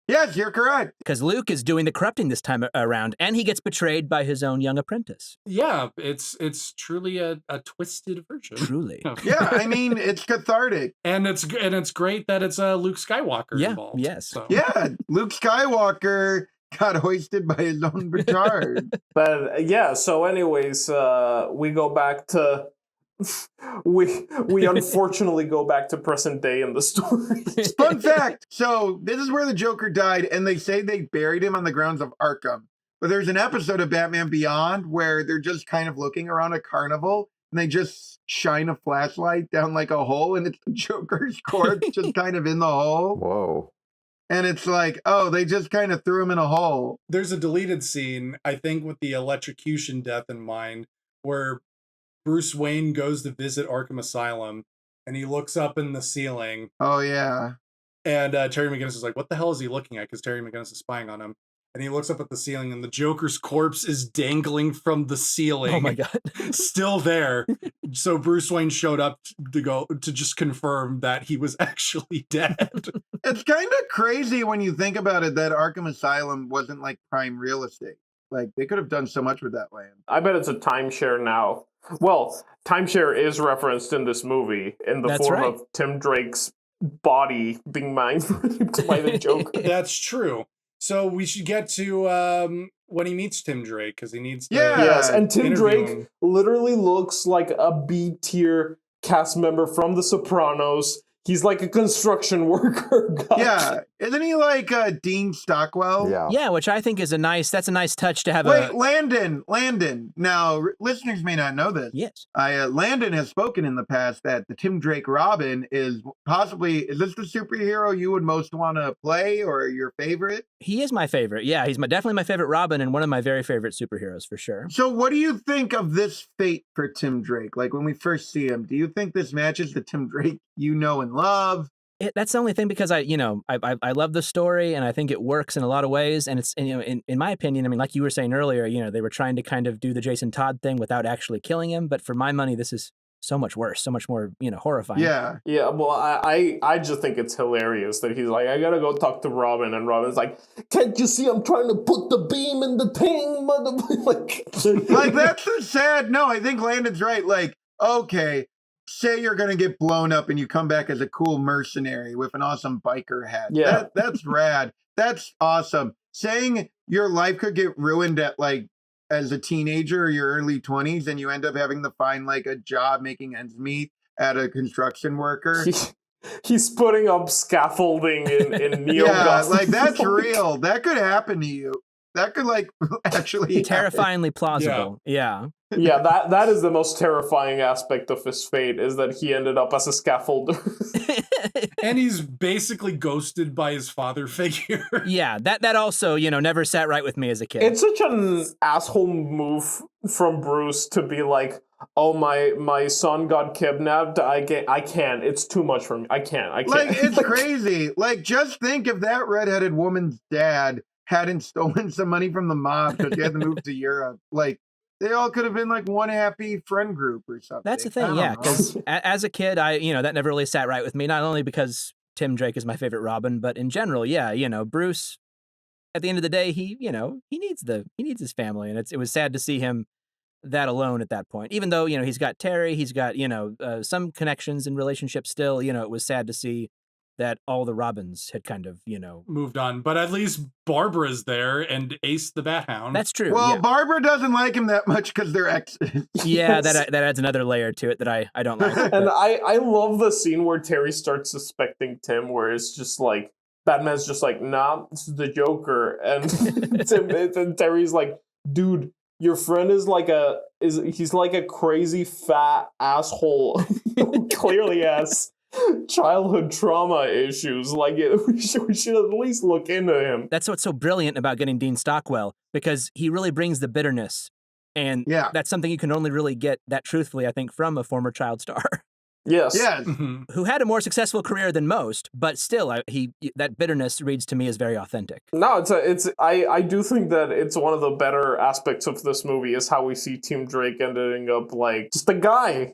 Yes, you're correct. Because Luke is doing the corrupting this time around, and he gets betrayed by his own young apprentice. Yeah, it's truly a twisted version. Truly. Yeah, I mean, it's cathartic. And it's great that it's Luke Skywalker involved. Yes. So. Yeah, Luke Skywalker got hoisted by his own petard. But yeah, so anyways, we go back to we unfortunately go back to present day in the story. Fun fact. So this is where the Joker died, and they say they buried him on the grounds of Arkham. But there's an episode of Batman Beyond where they're just kind of looking around a carnival, and they just shine a flashlight down like a hole, and it's the Joker's corpse just kind of in the hole. Whoa. And it's like, oh, they just kind of threw him in a hole. There's a deleted scene, I think, with the electrocution death in mind, where Bruce Wayne goes to visit Arkham Asylum, and he looks up in the ceiling. Oh, yeah. And Terry McGinnis is like, what the hell is he looking at? Because Terry McGinnis is spying on him. And he looks up at the ceiling, and the Joker's corpse is dangling from the ceiling. Oh, my God. Still there. So Bruce Wayne showed up to just confirm that he was actually dead. It's kind of crazy when you think about it that Arkham Asylum wasn't like prime real estate. Like, they could have done so much with that land. I bet it's a timeshare now. Well, timeshare is referenced in this movie in the That's form right. of Tim Drake's body being mined by the Joker. That's true. So we should get to when he meets Tim Drake, because he needs to Yeah. Yes, and Tim interview Drake him. literally looks like a B-tier cast member from The Sopranos. He's like a construction worker guy. Yeah. Isn't he like Dean Stockwell? Yeah. Yeah, which I think is a nice touch to have Wait, Landon. Now, listeners may not know this. Yes. Landon has spoken in the past that the Tim Drake Robin is this the superhero you would most want to play or your favorite? He is my favorite. Yeah, he's definitely my favorite Robin and one of my very favorite superheroes for sure. So what do you think of this fate for Tim Drake? Like when we first see him, do you think this matches the Tim Drake you know and love? That's the only thing, because I love the story and I think it works in a lot of ways. And it's, in my opinion, I mean, like you were saying earlier, they were trying to kind of do the Jason Todd thing without actually killing him. But for my money, this is so much worse, so much more, horrifying. Yeah. Yeah, well, I just think it's hilarious that he's like, I gotta go talk to Robin, and Robin's like, can't you see I'm trying to put the beam in the thing, mother? Like that's the sad. No, I think Landon's right. Like, okay, say you're gonna get blown up and you come back as a cool mercenary with an awesome biker hat. Yeah. That's rad. That's awesome. Saying your life could get ruined at like as a teenager or your early 20s and you end up having to find like a job making ends meet at a construction worker. He's putting up scaffolding in neo Yeah, like that's real. That could happen to you. That could like actually happen. Terrifyingly plausible. Yeah. Yeah, that is the most terrifying aspect of his fate, is that he ended up as a scaffolder. And he's basically ghosted by his father figure. Yeah, that also, never sat right with me as a kid. It's such an asshole move from Bruce to be like, oh, my son got kidnapped. I can't. It's too much for me. I can't. Like, it's crazy. Like, just think if that redheaded woman's dad hadn't stolen some money from the mob because he had to move to Europe. Like, they all could have been like one happy friend group or something. That's the I thing, don't yeah. know. Because as a kid, that never really sat right with me. Not only because Tim Drake is my favorite Robin, but in general, yeah. Bruce, at the end of the day, he needs his family, and it was sad to see him that alone at that point. Even though he's got Terry, he's got some connections and relationships still. It was sad to see that all the Robins had kind of, moved on. But at least Barbara's there and Ace the Bat Hound. That's true. Well, yeah. Barbara doesn't like him that much because they're exes. Yeah, that adds another layer to it that I don't like. And I love the scene where Terry starts suspecting Tim, where it's just like, Batman's just like, nah, this is the Joker. And and Terry's like, dude, your friend is like he's like a crazy fat asshole who clearly has childhood trauma issues. Like, we should at least look into him. That's what's so brilliant about getting Dean Stockwell, because he really brings the bitterness. And that's something you can only really get that truthfully, I think, from a former child star. Yes. Yes. Who had a more successful career than most, but still, that bitterness reads to me as very authentic. No, I do think that it's one of the better aspects of this movie is how we see Tim Drake ending up like just a guy.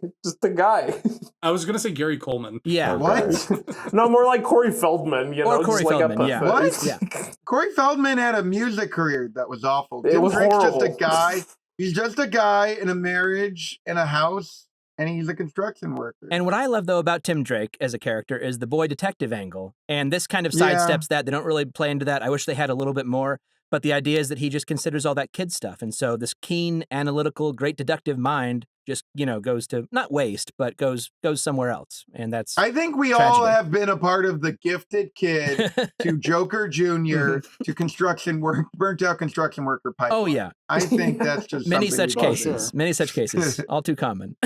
I was gonna say Gary Coleman. Yeah. What? No, more like Corey Feldman. Or Corey Feldman. Yeah. What? Yeah. Corey Feldman had a music career that was awful. It was Drake's horrible. just a guy. He's just a guy in a marriage, in a house. And he's a construction worker. And what I love, though, about Tim Drake as a character is the boy detective angle. And this kind of sidesteps that. They don't really play into that. I wish they had a little bit more. But the idea is that he just considers all that kid stuff. And so this keen, analytical, great deductive mind just, goes to, not waste, but goes somewhere else. And that's I think we tragedy. all have been a part of the gifted kid to Joker Jr. to construction work, burnt out construction worker pipeline. Oh, yeah. I think that's just Many something such we've all cases. Many such cases. All too common.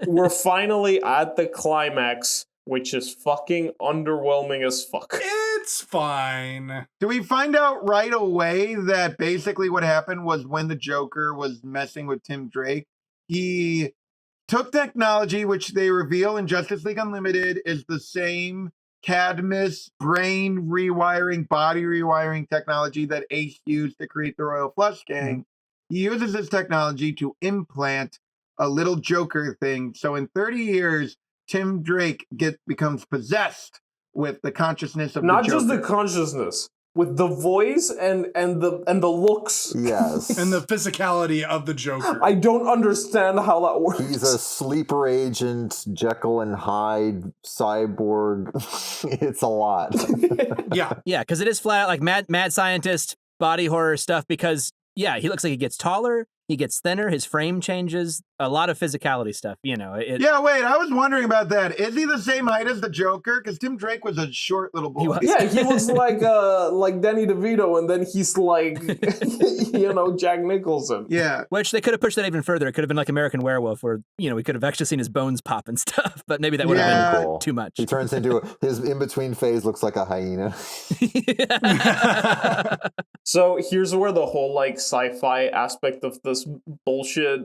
We're finally at the climax, which is fucking underwhelming as fuck. It's fine. Do we find out right away that basically what happened was when the Joker was messing with Tim Drake, he took technology, which they reveal in Justice League Unlimited is the same Cadmus brain rewiring, body rewiring technology that Ace used to create the Royal Flush Gang. He uses this technology to implant a little Joker thing. So in 30 years, Tim Drake becomes possessed with the consciousness of Not the Joker. just the consciousness, with the voice and the looks. Yes. And the physicality of the Joker. I don't understand how that works. He's a sleeper agent, Jekyll and Hyde, cyborg. It's a lot. Yeah. Yeah, because it is flat out like mad scientist, body horror stuff, because, yeah, he looks like he gets taller, he gets thinner, his frame changes, a lot of physicality stuff, Yeah, wait, I was wondering about that. Is he the same height as the Joker? Because Tim Drake was a short little boy. Yeah, he looks like Danny DeVito, and then he's like, Jack Nicholson. Yeah. Which they could have pushed that even further. It could have been like American Werewolf, where, we could have actually seen his bones pop and stuff, but maybe that would have been Cool. too much. He turns into his in-between phase looks like a hyena. So here's where the whole like sci-fi aspect of this bullshit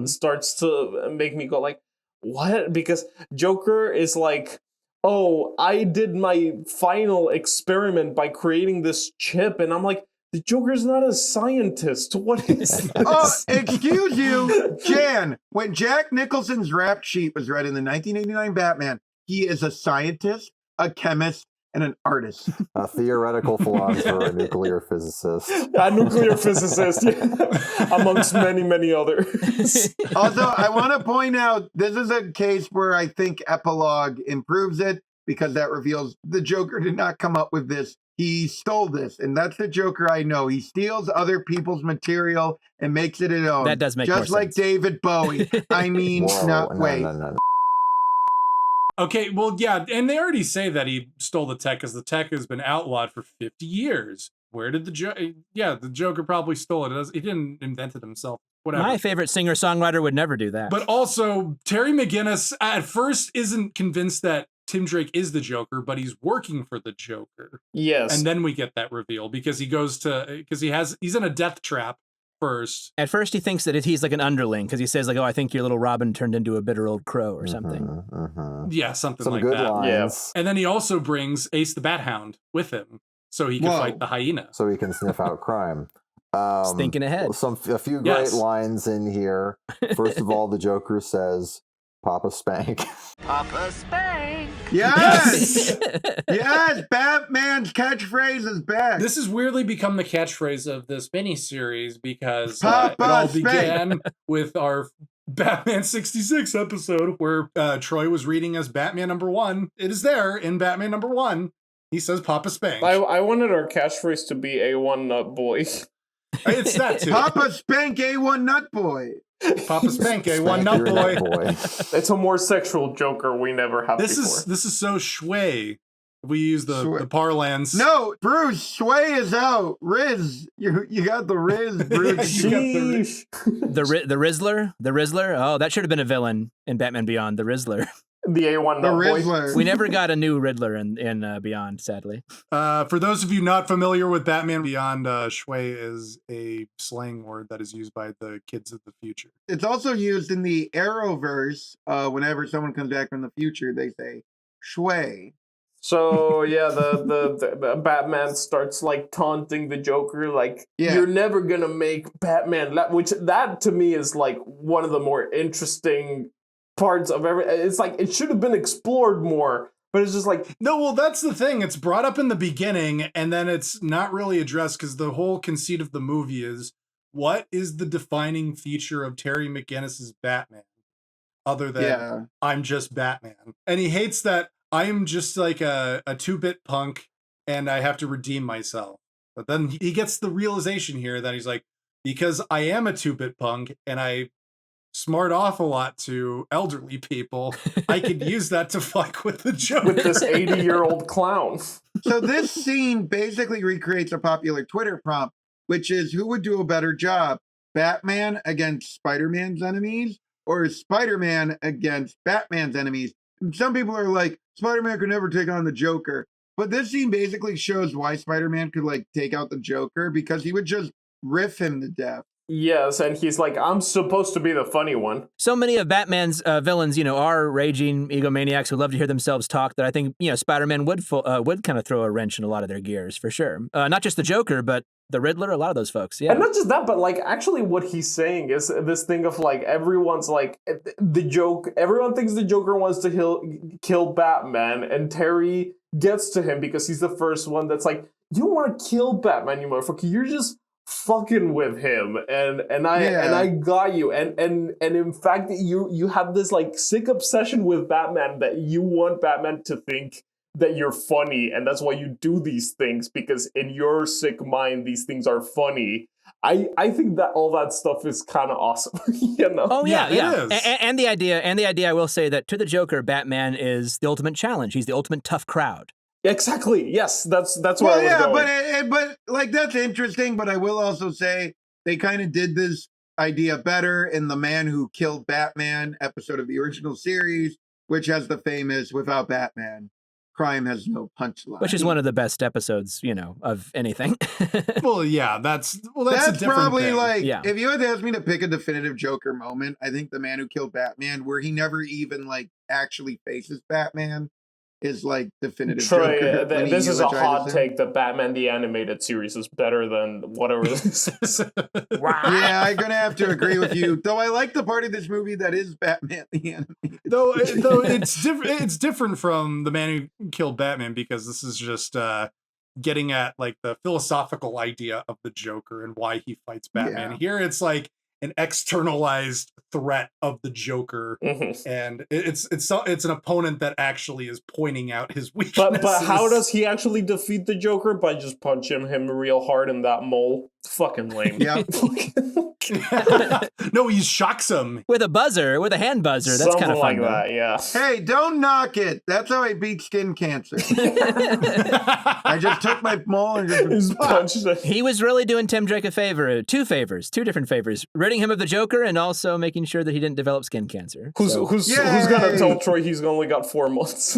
starts to make me go like, what? Because Joker is like, oh, I did my final experiment by creating this chip, and I'm like, the Joker's not a scientist. What is this? Oh, excuse you, Jan. When Jack Nicholson's rap sheet was read in the 1989 Batman, he is a scientist, a chemist, and an artist. A theoretical philosopher, a nuclear physicist. A nuclear physicist, yeah. Amongst many, many others. Also, I want to point out, this is a case where I think Epilogue improves it, because that reveals the Joker did not come up with this. He stole this, and that's the Joker I know. He steals other people's material and makes it his own. That does make just more like sense. David Bowie. I mean, wait. No. Okay, well, yeah, and they already say that he stole the tech because the tech has been outlawed for 50 years. Where did the Joker probably stole it. He didn't invent it himself. Whatever. My favorite singer-songwriter would never do that. But also, Terry McGinnis at first isn't convinced that Tim Drake is the Joker, but he's working for the Joker. Yes. And then we get that reveal because he's in a death trap first. At first, he thinks that he's like an underling because he says like, "Oh, I think your little Robin turned into a bitter old crow or something." Yeah, something Some like good that. lines. And then he also brings Ace the Bat Hound with him so he can fight the hyena. So he can sniff out crime. Thinking ahead. A few great lines in here. First of all, the Joker says, "Papa Spank." Papa Spank. Yes! Yes! Batman's catchphrase is back. This has weirdly become the catchphrase of this miniseries because it Papa all Spank. began with our Batman 66 episode where Troy was reading as Batman #1. It is there in Batman #1. He says Papa Spank. I wanted our catchphrase to be A1 Nut Boy. It's that too. Papa Spank A1 Nut Boy. Papa Spank A1 Nut Boy. It's a more sexual Joker we never have This before. is so shway. We use the parlance. No, Bruce, Sway is out. Riz, you got the Riz, Bruce. The Rizzler? The Rizzler? Oh, that should have been a villain in Batman Beyond, the Rizzler. The A1 Nut Boy. We never got a new Riddler in Beyond, sadly. For those of you not familiar with Batman Beyond, shway is a slang word that is used by the kids of the future. It's also used in the Arrowverse. Whenever someone comes back from the future, they say Shway. So yeah, the Batman starts like taunting the Joker, like you're never gonna make Batman. Which that to me is like one of the more interesting parts of it's like it should have been explored more, but it's just like no. Well, that's the thing. It's brought up in the beginning, and then it's not really addressed because the whole conceit of the movie is what is the defining feature of Terry McGinnis's Batman, other than I'm just Batman, and he hates that. I am just like a 2-bit punk and I have to redeem myself. But then he gets the realization here that he's like, because I am a 2-bit punk and I smart off a lot to elderly people, I could use that to fuck with the Joker. With this 80-year-old clown. So this scene basically recreates a popular Twitter prompt, which is who would do a better job, Batman against Spider-Man's enemies or Spider-Man against Batman's enemies? And some people are like, Spider-Man could never take on the Joker. But this scene basically shows why Spider-Man could like take out the Joker because he would just riff him to death. Yes, and he's like, I'm supposed to be the funny one. So many of Batman's villains, are raging egomaniacs who love to hear themselves talk that I think, Spider-Man would kind of throw a wrench in a lot of their gears, for sure. Not just the Joker, but the Riddler, a lot of those folks, yeah. And not just that, but like actually what he's saying is this thing of like everyone's like everyone thinks the Joker wants to kill Batman, and Terry gets to him because he's the first one that's like, you don't want to kill Batman, you motherfucker. You're just fucking with him, and I got you, and in fact you have this like sick obsession with Batman that you want Batman to think that you're funny, and that's why you do these things, because in your sick mind these things are funny. I think that all that stuff is kind of awesome. Oh yeah. It is. And the idea I will say that to the Joker, Batman is the ultimate challenge. He's the ultimate tough crowd. Exactly. Yes, that's where I was going. But like that's interesting. But I will also say they kind of did this idea better in The Man Who Killed Batman episode of the original series, which has the famous "Without Batman, crime has no punchline," which is one of the best episodes, of anything. Well, yeah, that's a different probably thing. like if you had to ask me to pick a definitive Joker moment, I think The Man Who Killed Batman, where he never even like actually faces Batman, is like definitive Troy, Joker. this is a hot take that Batman the Animated Series is better than whatever this is. Wow. Yeah, I'm gonna have to agree with you. Though I like the part of this movie that is Batman the Animated. Though it's different from The Man Who Killed Batman, because this is just getting at like the philosophical idea of the Joker and why he fights Batman. Yeah. Here it's like an externalized threat of the Joker, and it's an opponent that actually is pointing out his weaknesses. But how does he actually defeat the Joker? By just punching him real hard in that mole. Fucking lame. Yeah. No, he shocks him with a hand buzzer. That's kind of fun. Something like that, yeah. Hey, don't knock it. That's how I beat skin cancer. I just took my mole and just punched it. He was really doing Tim Drake a favor. Two different favors. Ridding him of the Joker and also making sure that he didn't develop skin cancer. Who's gonna tell Troy he's only got 4 months?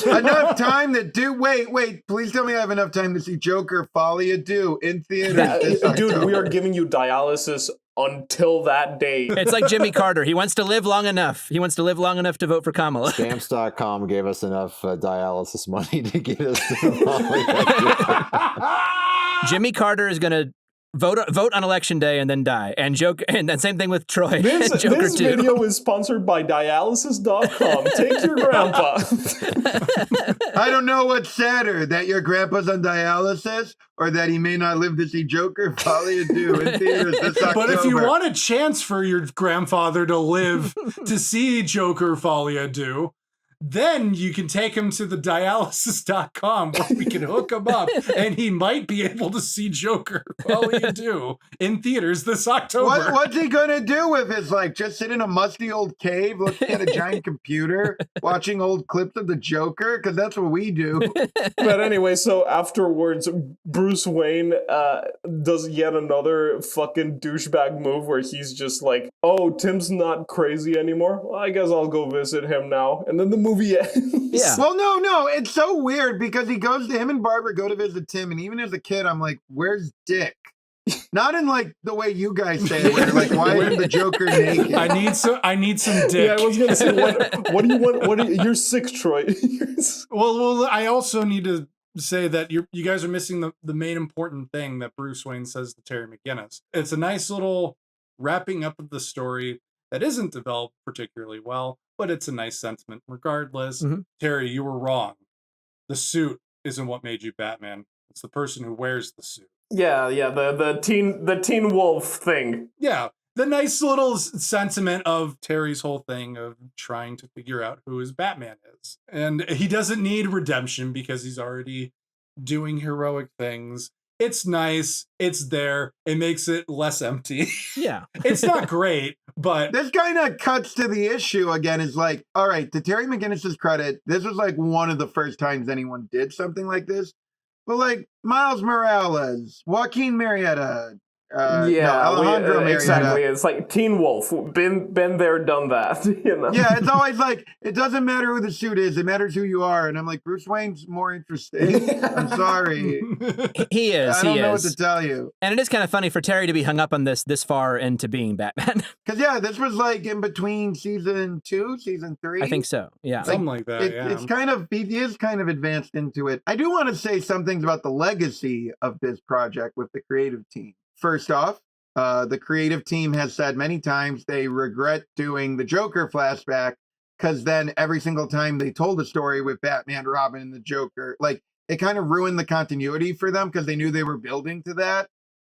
Enough time to do. Wait. Please tell me I have enough time to see Joker Folia Do in theaters. Dude, we are giving you dialysis until that day. It's like Jimmy Carter. He wants to live long enough. He wants to live long enough to vote for Kamala. Stamps.com gave us enough dialysis money to get us to Jimmy Carter is going to Vote on election day and then die. And Joker, and then same thing with Troy. This Joker 2. video is sponsored by dialysis.com. Take your grandpa. I don't know what's sadder, that your grandpa's on dialysis or that he may not live to see Joker Folie à Deux in theaters this October. But if you want a chance for your grandfather to live to see Joker Folie à Deux, then you can take him to the dialysis.com where we can hook him up and he might be able to see Joker Folie à Deux in theaters this October. What's he gonna do with his life? Just sit in a musty old cave looking at a giant computer, watching old clips of the Joker? Because that's what we do. But anyway, so afterwards, Bruce Wayne does yet another fucking douchebag move where he's just like, oh, Tim's not crazy anymore. Well, I guess I'll go visit him now. And then the movie ends. Yeah. Well, no, it's so weird because he goes to him and Barbara go to visit Tim, and even as a kid, I'm like, where's Dick? Not in like the way you guys say it, where like, why isn't the Joker naked? I need some dick. Yeah, I was gonna say, what do you want? You're sick, Troy. Well, I also need to say that you guys are missing the main important thing that Bruce Wayne says to Terry McGinnis. It's a nice little wrapping up of the story that isn't developed particularly well, but it's a nice sentiment regardless. Mm-hmm. Terry, you were wrong. The suit isn't what made you Batman. It's the person who wears the suit. Yeah, the teen wolf thing. Yeah, the nice little sentiment of Terry's whole thing of trying to figure out who his Batman is. And he doesn't need redemption because he's already doing heroic things. It's nice. It's there. It makes it less empty. Yeah. It's not great, but This kind of cuts to the issue again. Is like, all right, to Terry McGinnis's credit, this was like one of the first times anyone did something like this. But like Miles Morales, Joaquin Murrieta, Alejandro Murrieta. Exactly. It's like Teen Wolf. Been there, done that. You know? Yeah, it's always like, it doesn't matter who the suit is, it matters who you are. And I'm like, Bruce Wayne's more interesting. I'm sorry. He is. I don't know what to tell you. And it is kind of funny for Terry to be hung up on this far into being Batman. Because yeah, this was like in between season 2, season 3. I think so. Yeah. something like that. Yeah. It's kind of, he is kind of advanced into it. I do want to say some things about the legacy of this project with the creative team. First off, the creative team has said many times they regret doing the Joker flashback because then every single time they told a story with Batman, Robin, and the Joker, like it kind of ruined the continuity for them because they knew they were building to that.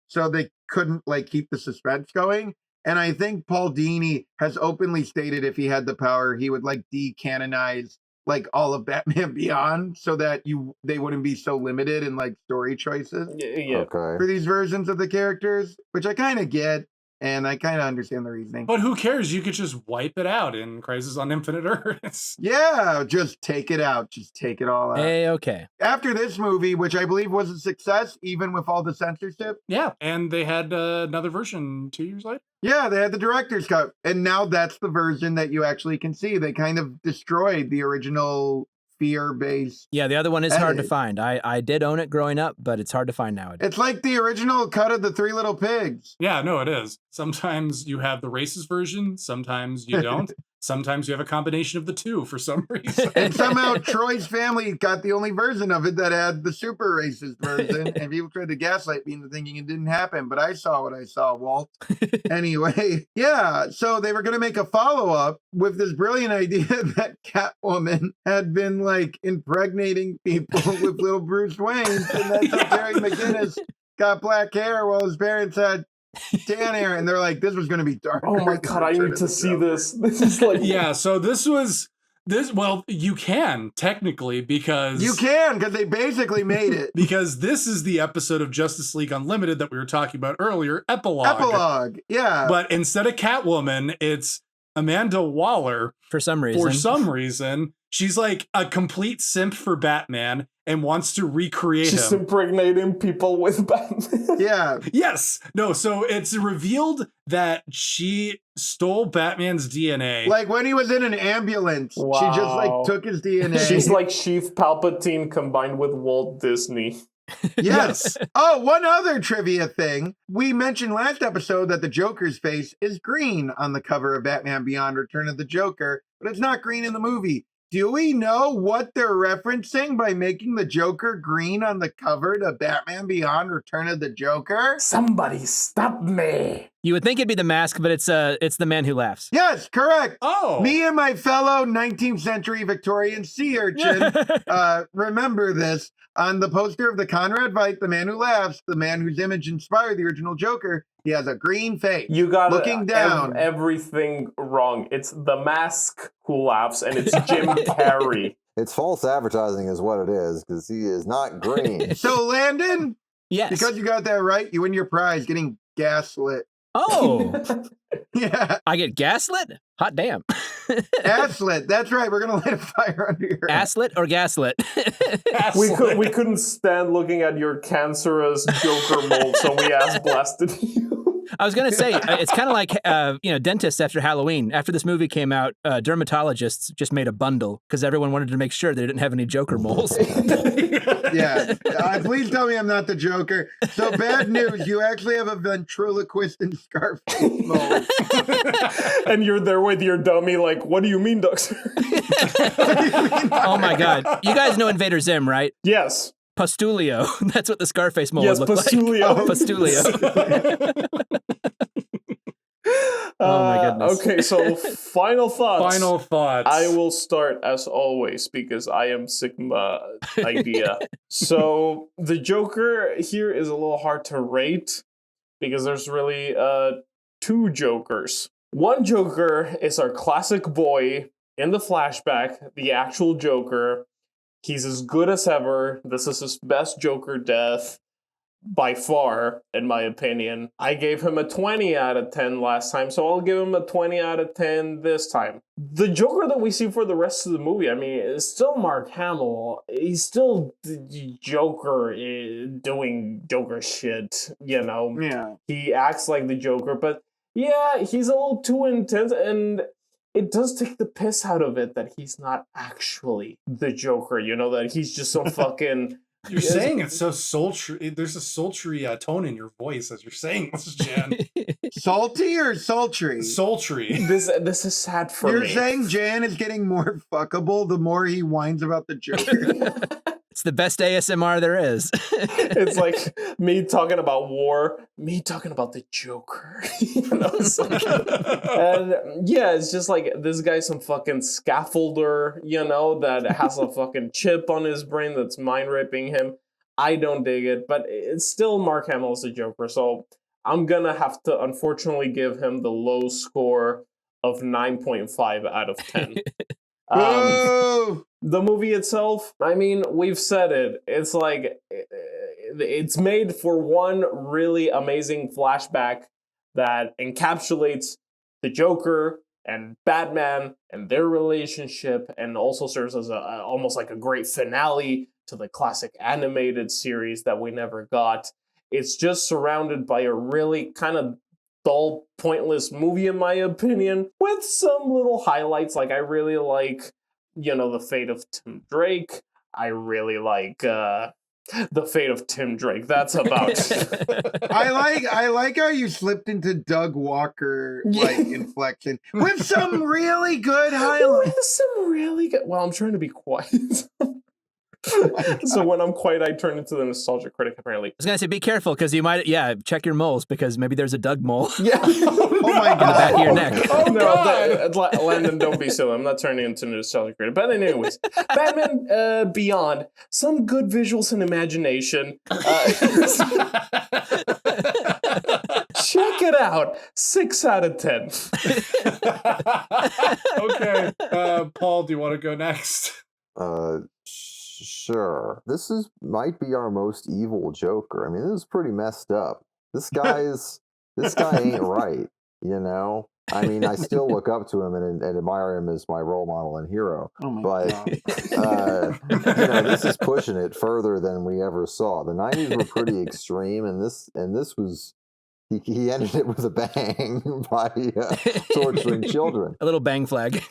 So they couldn't like keep the suspense going. And I think Paul Dini has openly stated if he had the power, he would like decanonize like all of Batman Beyond so that they wouldn't be so limited in like story choices Yeah. Okay. for these versions of the characters, which I kind of get and I kind of understand the reasoning. But who cares? You could just wipe it out in Crisis on Infinite Earths. Yeah, just take it out. Just take it all out. Okay. After this movie, which I believe was a success, even with all the censorship. Yeah, and they had another version 2 years later. Yeah, they had the director's cut. And now that's the version that you actually can see. They kind of destroyed the original fear-based. Yeah, the other one is hard to edit. find. I did own it growing up, but it's hard to find nowadays. It's like the original cut of the Three Little Pigs. Yeah, no, it is. Sometimes you have the racist version, sometimes you don't. Sometimes you have a combination of the two for some reason. And somehow Troy's family got the only version of it that had the super racist version. And people tried to gaslight me into thinking it didn't happen. But I saw what I saw, Walt. Anyway, yeah. So they were going to make a follow-up with this brilliant idea that Catwoman had been like impregnating people with little Bruce Wayne. And that's how Terry McGinnis got black hair while his parents had tan hair. And they're like, this was going to be dark. Oh my god, I need to see this. This is like Yeah, so well, you can technically because they basically made it. because this is the episode of Justice League Unlimited that we were talking about earlier, Epilogue, yeah. But instead of Catwoman, it's Amanda Waller. For some reason. She's like a complete simp for Batman and wants to recreate she's him. impregnating people with Batman. Yeah. Yes. No, so it's revealed that she stole Batman's DNA. Like when he was in an ambulance, Wow. she just like took his DNA. She's like Sheath Palpatine combined with Walt Disney. Yes. Oh, one other trivia thing. We mentioned last episode that the Joker's face is green on the cover of Batman Beyond Return of the Joker, but it's not green in the movie. do we know what they're referencing by making the Joker green on the cover to Batman Beyond Return of the Joker? Somebody stop me. You would think it'd be the mask, but it's the man who laughs. Yes, correct. Oh. Me and my fellow 19th century Victorian sea urchin remember this. On the poster of the Conrad Veidt, the man who laughs, the man whose image inspired the original Joker, he has a green face. You got looking down. everything wrong. It's the mask who laughs, and it's Jim Carrey. It's false advertising is what it is, because he is not green. So, Landon, Yes. because you got that right, you win your prize getting gaslit. Oh, Yeah, I get gaslit? Hot damn. gaslit. That's right. We're going to light a fire under your ass. Asslit or gaslit? We couldn't stand looking at your cancerous Joker mold, so we ass blasted you. I was going to say, it's kind of like, dentists after Halloween. After this movie came out, dermatologists just made a bundle because everyone wanted to make sure they didn't have any Joker moles. Yeah. Please tell me I'm not the Joker. So, bad news. You actually have a ventriloquist and Scarface mold. And you're there with your dummy, like, what do you mean, doctor? Oh my God. You guys know Invader Zim, right? Yes. Pustulio. That's what the Scarface mold Yes, looked Pustulio. like. Pustulio. Oh my goodness. Okay, so final thoughts. Final thoughts. I will start as always because I am Sigma idea. So the Joker here is a little hard to rate because there's really two Jokers. One Joker is our classic boy in the flashback, the actual Joker. He's as good as ever. This is his best Joker death by far, in my opinion. I gave him a 20 out of 10 last time, so I'll give him a 20 out of 10 this time. The Joker that we see for the rest of the movie, I mean, is still Mark Hamill. He's still the Joker doing Joker shit, you know? Yeah. He acts like the Joker, but yeah, he's a little too intense, and it does take the piss out of it that he's not actually the Joker, you know, that he's just some fucking... You're saying it's so sultry. There's a sultry tone in your voice as you're saying this, Jan. Salty or sultry? Sultry. This is sad for You're me. saying Jan is getting more fuckable the more he whines about the Joker. It's the best ASMR there is. It's like me talking about war, me talking about the Joker. You know, it's like, and yeah, it's just like this guy's some fucking scaffolder, you know, that has a fucking chip on his brain that's mind raping him. I don't dig it, but it's still Mark Hamill as the Joker, so I'm gonna have to unfortunately give him the low score of 9.5 out of 10. The movie itself, I mean, we've said it. It's like, it's made for one really amazing flashback that encapsulates the Joker and Batman and their relationship, and also serves as almost like a great finale to the classic animated series that we never got. It's just surrounded by a really kind of dull, pointless movie, in my opinion, with some little highlights. Like, I really like, you know, the fate of Tim Drake. I really like the fate of Tim Drake. That's about I like how you slipped into Doug Walker like inflection with some really good highlights. With some really good. Well, I'm trying to be quiet. So when I'm quiet, I turn into the nostalgia critic, apparently. I was going to say, be careful, because you might, check your moles, because maybe there's a Doug mole. Yeah. Oh my God. In the back of your neck. Oh, No, Landon, don't be silly. I'm not turning into a nostalgia critic. But anyways, Batman Beyond, some good visuals and imagination. Check it out. 6 out of 10. Okay. Paul, do you want to go next? Sure. This might be our most evil Joker. I mean, this is pretty messed up. This guy ain't right, you know? I mean, I still look up to him and admire him as my role model and hero. Oh my God. You know, this is pushing it further than we ever saw. The 90s were pretty extreme, and this was he ended it with a bang by torturing children. A little bang flag.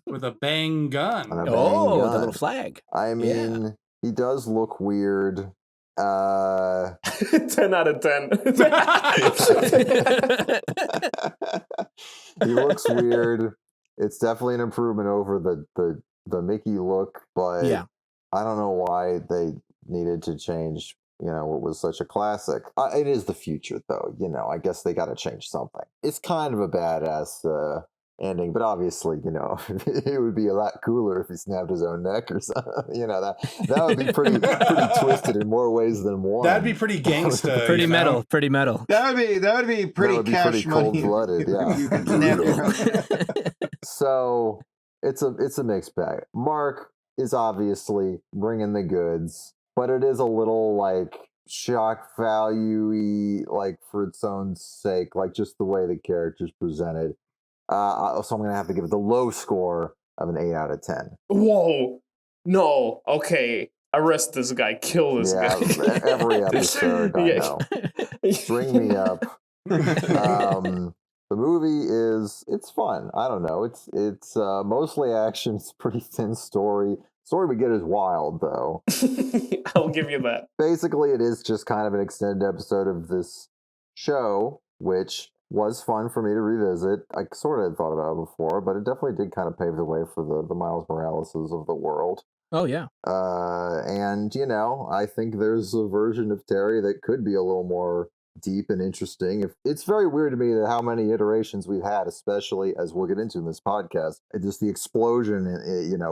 With a bang gun. The little flag. I mean, he does look weird. 10 out of 10. He looks weird. It's definitely an improvement over the the Mickey look, but Yeah. I don't know why they needed to change, what was such a classic. It is the future, though. I guess they got to change something. It's kind of a badass ending, but obviously, it would be a lot cooler if he snapped his own neck or something. That would be pretty twisted in more ways than one. That'd be pretty gangsta. Pretty metal. Pretty metal. That would be pretty cash money. Cold-blooded, yeah. You can snap your own. So it's a mixed bag. Mark is obviously bringing the goods, but it is a little like shock value-y, like for its own sake, like just the way the character's presented. So I'm gonna have to give it the low score of an 8 out of 10. Whoa. No. Okay. Arrest this guy. Kill this guy. Every episode, I know. Bring me up. The movie it's fun. I don't know. It's mostly action. It's a pretty thin story. Story we get is wild, though. I'll give you that. Basically, it is just kind of an extended episode of this show, which was fun for me to revisit. I sort of had thought about it before, but it definitely did kind of pave the way for the Miles Moraleses of the world. Oh, yeah. And, I think there's a version of Terry that could be a little more deep and interesting. It's very weird to me that how many iterations we've had, especially as we'll get into in this podcast, just the explosion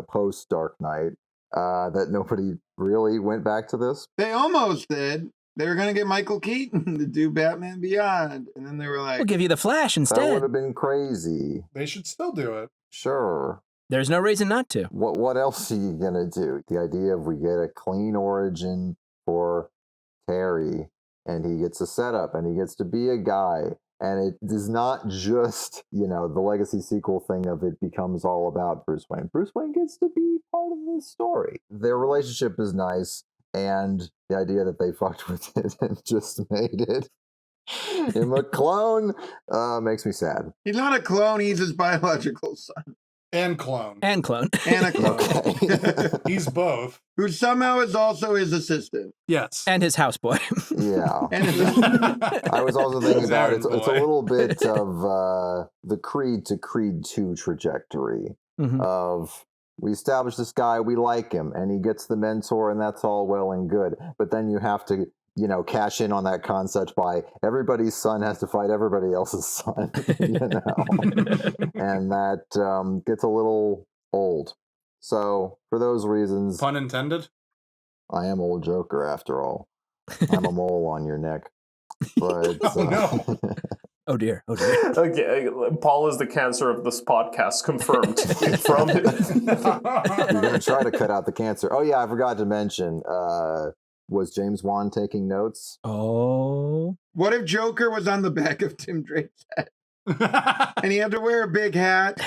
post Dark Knight, that nobody really went back to this. They almost did. They were going to get Michael Keaton to do Batman Beyond, and then they were like, we'll give you the Flash instead. That would have been crazy. They should still do it. Sure. There's no reason not to. What else are you going to do? The idea of we get a clean origin for Terry, and he gets a setup, and he gets to be a guy, and it is not just, the legacy sequel thing of it becomes all about Bruce Wayne. Bruce Wayne gets to be part of the story. Their relationship is nice, and the idea that they fucked with it and just made it him a clone makes me sad. He's not a clone, he's his biological son. And clone. And clone. And a clone. Okay. He's both. Who somehow is also his assistant. Yes. And his houseboy. Yeah. And his I was also thinking about it's a Boy. little bit of the Creed to Creed 2 trajectory of we establish this guy, we like him, and he gets the mentor, and that's all well and good. But then you have to, cash in on that concept by everybody's son has to fight everybody else's son, and that gets a little old. So for those reasons, Pun intended. I am old Joker after all. I'm a mole on your neck. But Oh, no. Oh dear. Oh dear. Okay, Paul is the cancer of this podcast, confirmed. From you're going to try to cut out the cancer. Oh, yeah, I forgot to mention, was James Wan taking notes? Oh. What if Joker was on the back of Tim Drake's head? And he had to wear a big hat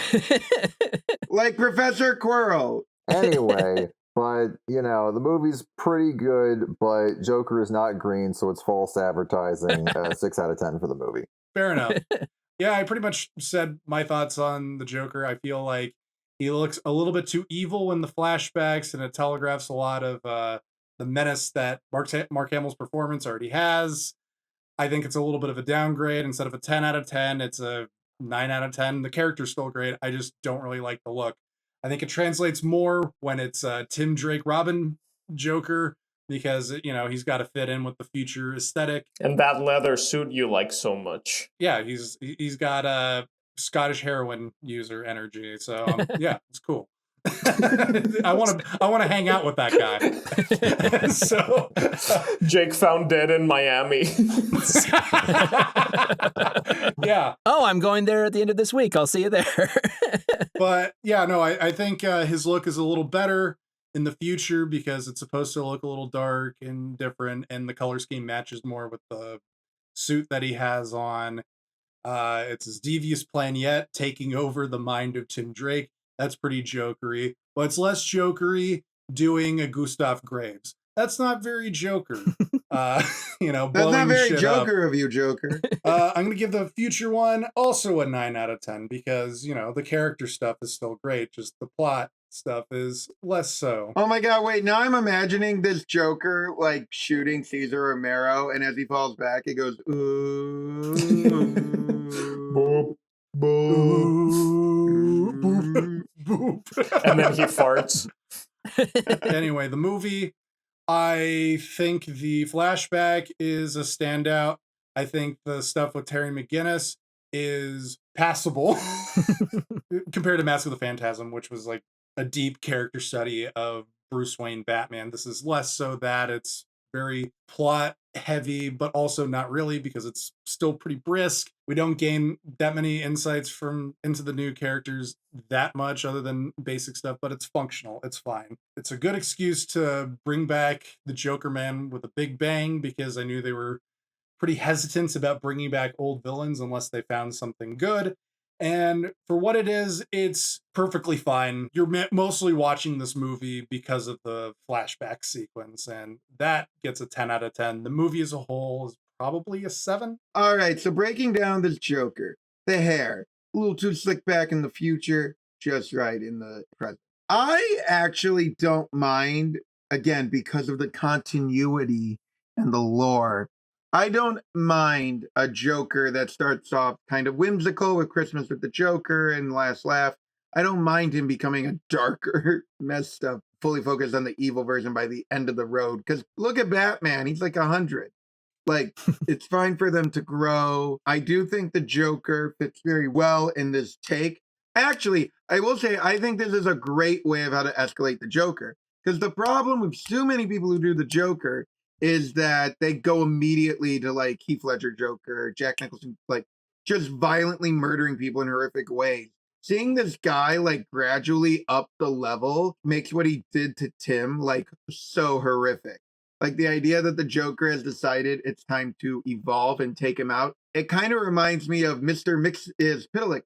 like Professor Quirrell. Anyway, but, the movie's pretty good, but Joker is not green, so it's false advertising. 6 out of 10 for the movie. Fair enough. Yeah, I pretty much said my thoughts on the Joker. I feel like he looks a little bit too evil in the flashbacks, and it telegraphs a lot of the menace that Mark Hamill's performance already has. I think it's a little bit of a downgrade. Instead of a 10 out of 10, it's a 9 out of 10. The character's still great. I just don't really like the look. I think it translates more when it's Tim Drake Robin Joker, because, he's got to fit in with the future aesthetic. And that leather suit you like so much. Yeah, he's got a Scottish heroin user energy. So yeah, it's cool. I want to hang out with that guy. So Jake found dead in Miami. Yeah. Oh, I'm going there at the end of this week. I'll see you there. But yeah, no, I think his look is a little better in the future because it's supposed to look a little dark and different, and the color scheme matches more with the suit that he has on. It's his devious plan yet, taking over the mind of Tim Drake. That's pretty jokery. But it's less jokery doing a Gustav Graves. That's not very Joker. That's not very Joker of you, Joker. I'm going to give the future one also a 9 out of 10 because, the character stuff is still great. Just the plot stuff is less so. Oh my God, wait, now I'm imagining this Joker like shooting Cesar Romero, and as he falls back, he goes, ooh. Boop, boop, boop, boop. And then he farts. Anyway, the movie, I think the flashback is a standout. I think the stuff with Terry McGinnis is passable compared to Mask of the Phantasm, which was like a deep character study of Bruce Wayne Batman. This is less so that. It's very plot heavy, but also not really, because it's still pretty brisk. We don't gain that many insights into the new characters that much other than basic stuff, but it's functional. It's fine. It's a good excuse to bring back the Joker Man with a big bang, because I knew they were pretty hesitant about bringing back old villains unless they found something good. And for what it is, it's perfectly fine. You're mostly watching this movie because of the flashback sequence, and that gets a 10 out of 10. The movie as a whole is probably a 7. All right, so breaking down this Joker, the hair, a little too slick back in the future, just right in the present. I actually don't mind, again, because of the continuity and the lore. I don't mind a Joker that starts off kind of whimsical with Christmas with the Joker and Last Laugh. I don't mind him becoming a darker, messed up, fully focused on the evil version by the end of the road. Because look at Batman, he's like 100. Like, it's fine for them to grow. I do think the Joker fits very well in this take. Actually, I will say, I think this is a great way of how to escalate the Joker. Because the problem with so many people who do the Joker is that they go immediately to like Heath Ledger Joker, Jack Nicholson, like just violently murdering people in horrific ways. Seeing this guy like gradually up the level makes what he did to Tim like so horrific. Like the idea that the Joker has decided it's time to evolve and take him out. It kind of reminds me of Mr. Mxyzptlk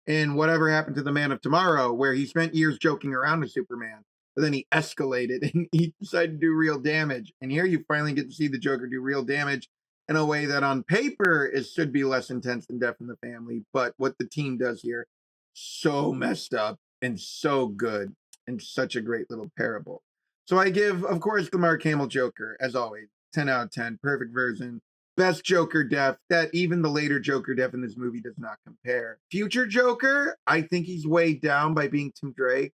in Whatever Happened to the Man of Tomorrow, where he spent years joking around with Superman. But then he escalated and he decided to do real damage. And here you finally get to see the Joker do real damage in a way that on paper should be less intense than Death in the Family. But what the team does here, so messed up and so good and such a great little parable. So I give, of course, the Mark Hamill Joker, as always, 10 out of 10, perfect version. Best Joker death that even the later Joker death in this movie does not compare. Future Joker, I think he's weighed down by being Tim Drake.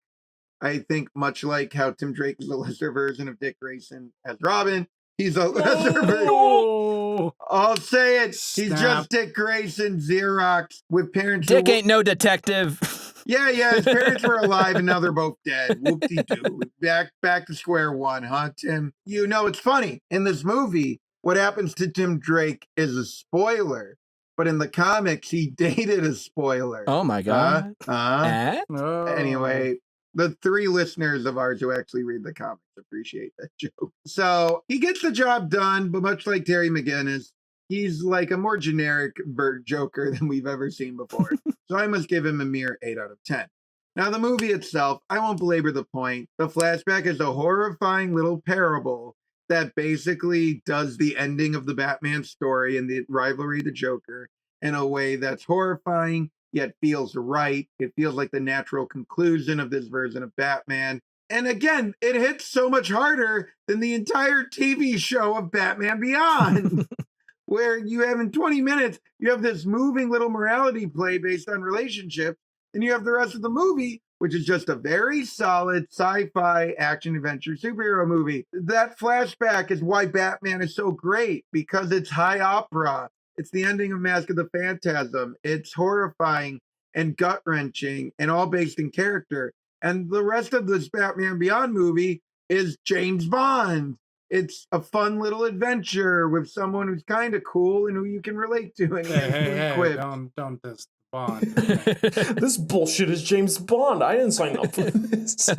I think much like how Tim Drake is a lesser version of Dick Grayson as Robin, he's a lesser version. I'll say it. He's just Dick Grayson, Xerox, with parents. Dick ain't no detective. Yeah, his parents were alive and now they're both dead. Whoop-de-doo. Back to square one, huh, Tim? You know, it's funny. In this movie, what happens to Tim Drake is a spoiler. But in the comics, he dated a spoiler. Oh, my God. Anyway, the 3 listeners of ours who actually read the comics appreciate that joke. So he gets the job done, but much like Terry McGinnis, he's like a more generic Joker than we've ever seen before. So I must give him a mere 8 out of 10. Now, the movie itself, I won't belabor the point. The flashback is a horrifying little parable that basically does the ending of the Batman story and the rivalry of the Joker in a way that's horrifying, yet feels right. It feels like the natural conclusion of this version of Batman. And again, it hits so much harder than the entire TV show of Batman Beyond, where you have in 20 minutes, you have this moving little morality play based on relationship, and you have the rest of the movie, which is just a very solid sci-fi action adventure superhero movie. That flashback is why Batman is so great, because it's high opera. It's the ending of Mask of the Phantasm. It's horrifying and gut-wrenching and all based in character. And the rest of this Batman Beyond movie is James Bond. It's a fun little adventure with someone who's kind of cool and who you can relate to. And Hey, don't diss Bond. This bullshit is James Bond. I didn't sign up for this.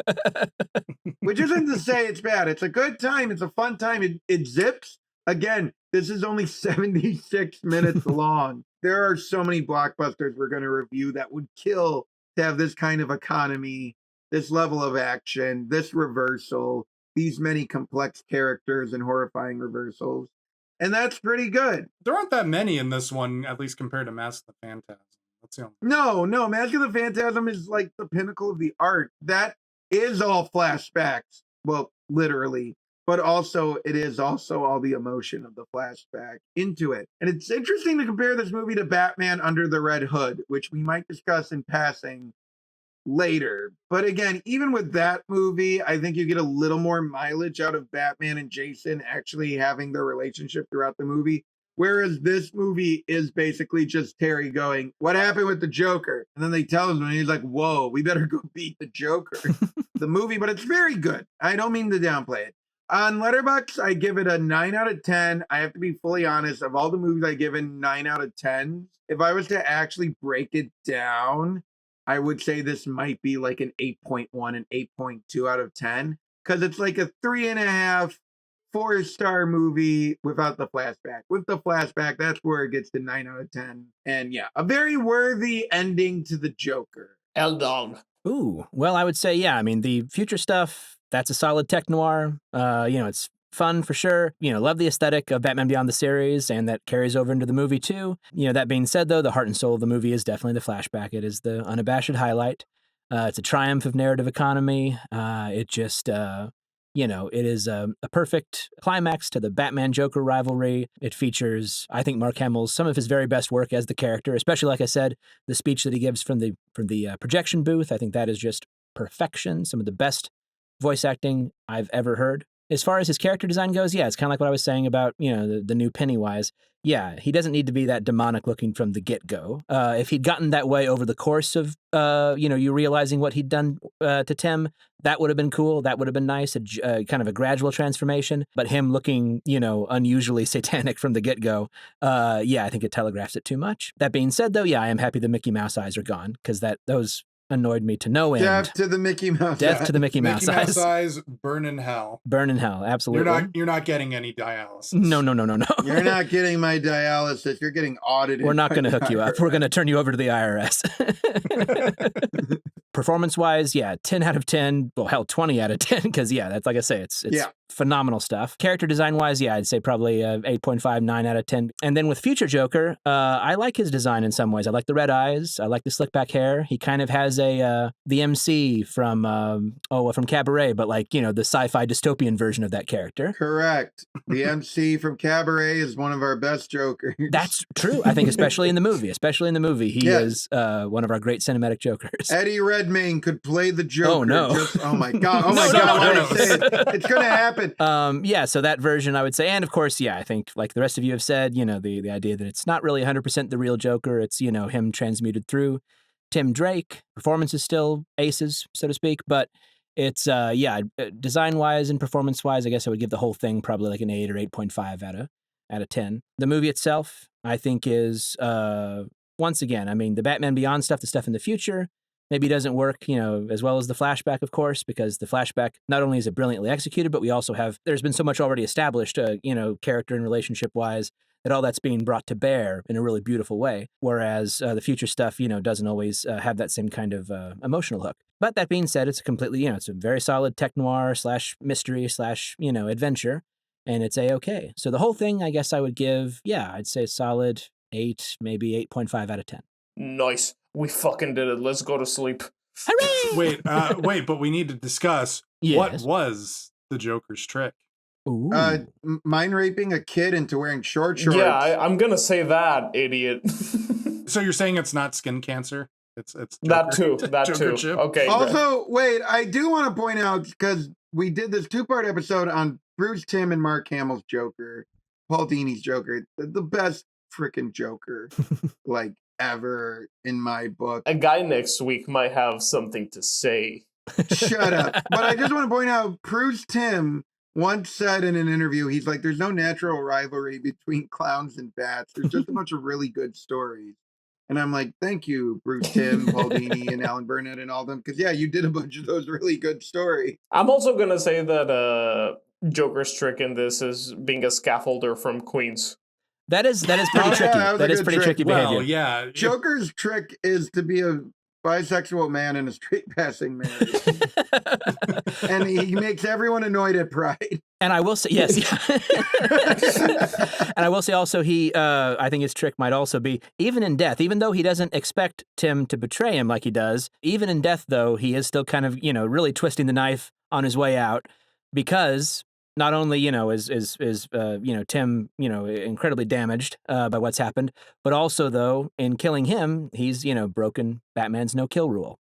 Which isn't to say it's bad. It's a good time. It's a fun time. It zips. Again, this is only 76 minutes long. There are so many blockbusters we're going to review that would kill to have this kind of economy, this level of action, this reversal, these many complex characters and horrifying reversals. And that's pretty good. There aren't that many in this one, at least compared to Mask of the Phantasm. That's the only... No, Mask of the Phantasm is like the pinnacle of the art. That is all flashbacks. Well, literally. But also, it is also all the emotion of the flashback into it. And it's interesting to compare this movie to Batman Under the Red Hood, which we might discuss in passing later. But again, even with that movie, I think you get a little more mileage out of Batman and Jason actually having their relationship throughout the movie. Whereas this movie is basically just Terry going, "What happened with the Joker?" And then they tell him, and he's like, "Whoa, we better go beat the Joker." The movie, but it's very good. I don't mean to downplay it. On Letterboxd, I give it a 9 out of 10. I have to be fully honest. Of all the movies I give a 9 out of 10, if I was to actually break it down, I would say this might be like an 8.1 and 8.2 out of 10, because it's like a 3.5, 4-star movie without the flashback. With the flashback, that's where it gets to 9 out of 10. And yeah, a very worthy ending to the Joker. El Dog. Ooh, well, I would say, yeah, I mean, the future stuff, that's a solid tech noir. It's fun for sure. Love the aesthetic of Batman Beyond the series, and that carries over into the movie too. That being said, though, the heart and soul of the movie is definitely the flashback. It is the unabashed highlight. It's a triumph of narrative economy. It just, it is a perfect climax to the Batman-Joker rivalry. It features, I think, Mark Hamill's some of his very best work as the character, especially, like I said, the speech that he gives from the projection booth. I think that is just perfection. Some of the best voice acting I've ever heard. As far as his character design goes, yeah, it's kind of like what I was saying about, the new Pennywise. Yeah, he doesn't need to be that demonic looking from the get-go. If he'd gotten that way over the course of, you realizing what he'd done to Tim, that would have been cool. That would have been nice, kind of a gradual transformation. But him looking, unusually satanic from the get-go, I think it telegraphs it too much. That being said, though, yeah, I am happy the Mickey Mouse eyes are gone, because those annoyed me to no end. Death to the Mickey Mouse. Death to the Mickey Mouse eyes. Mouse eyes, burn in hell. Burn in hell, absolutely. You're not getting any dialysis. No. You're not getting my dialysis. You're getting audited. We're not going to hook you up. We're going to turn you over to the IRS. Performance-wise, yeah, 10 out of 10. Well, hell, 20 out of 10, because, yeah, that's like I say, it's phenomenal stuff. Character design-wise, yeah, I'd say probably 8.5, 9 out of 10. And then with Future Joker, I like his design in some ways. I like the red eyes. I like the slick back hair. He kind of has the MC from Cabaret, but like, the sci-fi dystopian version of that character. Correct. The MC from Cabaret is one of our best Jokers. That's true. I think especially in the movie. He is one of our great cinematic Jokers. Eddie Redmayne could play the Joker. Oh, no. Oh, my God. No. It's going to happen. So that version, I would say. And, of course, yeah, I think, like the rest of you have said, the idea that it's not really 100% the real Joker. It's, him transmuted through Tim Drake. Performance is still aces, so to speak. But it's, design-wise and performance-wise, I guess I would give the whole thing probably like an 8 or 8.5 out of 10. The movie itself, I think, is, once again, I mean, the Batman Beyond stuff, the stuff in the future, maybe doesn't work, as well as the flashback, of course, because the flashback, not only is it brilliantly executed, but we also have, there's been so much already established, character and relationship-wise, that all that's being brought to bear in a really beautiful way. Whereas the future stuff, doesn't always have that same kind of emotional hook. But that being said, it's a completely, it's a very solid tech noir / mystery / adventure, and it's A-okay. So the whole thing, I guess I would give, I'd say a solid 8, maybe 8.5 out of 10. Nice. We fucking did it. Let's go to sleep. Hooray! Wait, but we need to discuss what was the Joker's trick. Ooh. Mind raping a kid into wearing short shorts. Yeah, I'm gonna say that, idiot. So you're saying it's not skin cancer? It's that too. That Joker too. chip. Okay. Also, wait, I do want to point out, because we did this 2-part episode on Bruce Timm and Mark Hamill's Joker, Paul Dini's Joker, the best freaking Joker, like, ever in my book. A guy next week might have something to say. Shut up. But I just want to point out, Bruce Timm once said in an interview, he's like, there's no natural rivalry between clowns and bats. There's just a bunch of really good stories. And I'm like, thank you, Bruce Timm, Paul Dini, and Alan Burnett and all of them. Because, yeah, you did a bunch of those really good stories. I'm also going to say that Joker's trick in this is being a scaffolder from Queens. That is pretty tricky. That is pretty tricky behavior. Well, yeah. Joker's trick is to be a bisexual man in a straight passing marriage. And he makes everyone annoyed at Pride. And I will say, yes. And I will say also, I think his trick might also be, even in death, even though he doesn't expect Tim to betray him like he does, even in death, though, he is still kind of, really twisting the knife on his way out, because not only, is Tim, incredibly damaged by what's happened, but also, though, in killing him, he's, broken Batman's no-kill rule.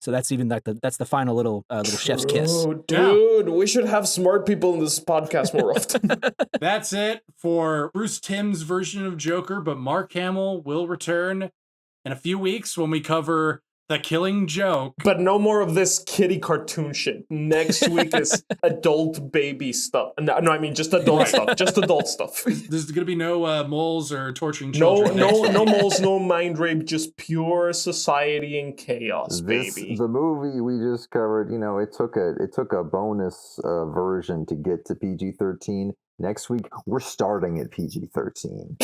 So that's even like that's the final little chef's kiss. Oh, dude, we should have smart people in this podcast more often. That's it for Bruce Timm's version of Joker, but Mark Hamill will return in a few weeks when we cover The Killing Joke. But no more of this kiddie cartoon shit. Next week is adult baby stuff. No, I mean just adult stuff. Just adult stuff. There's going to be no moles or torturing children. No moles, no mind rape, just pure society and chaos, baby. The movie we just covered, it took a bonus version to get to PG-13. Next week, we're starting at PG-13.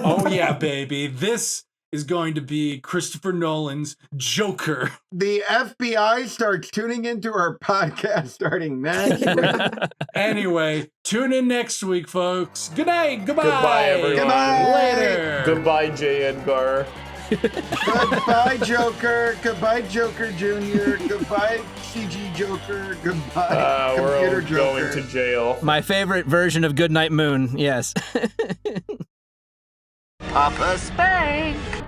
Oh yeah, baby. This is going to be Christopher Nolan's Joker. The FBI starts tuning into our podcast starting next week. Anyway, tune in next week, folks. Good night. Goodbye. Goodbye, everyone. Goodbye. Later. Goodbye, J. Edgar. Goodbye, Joker. Goodbye, Joker Jr. Goodbye, CG Joker. Goodbye, We're all Computer Joker. going to jail. My favorite version of Goodnight Moon. Yes. Papa Spank.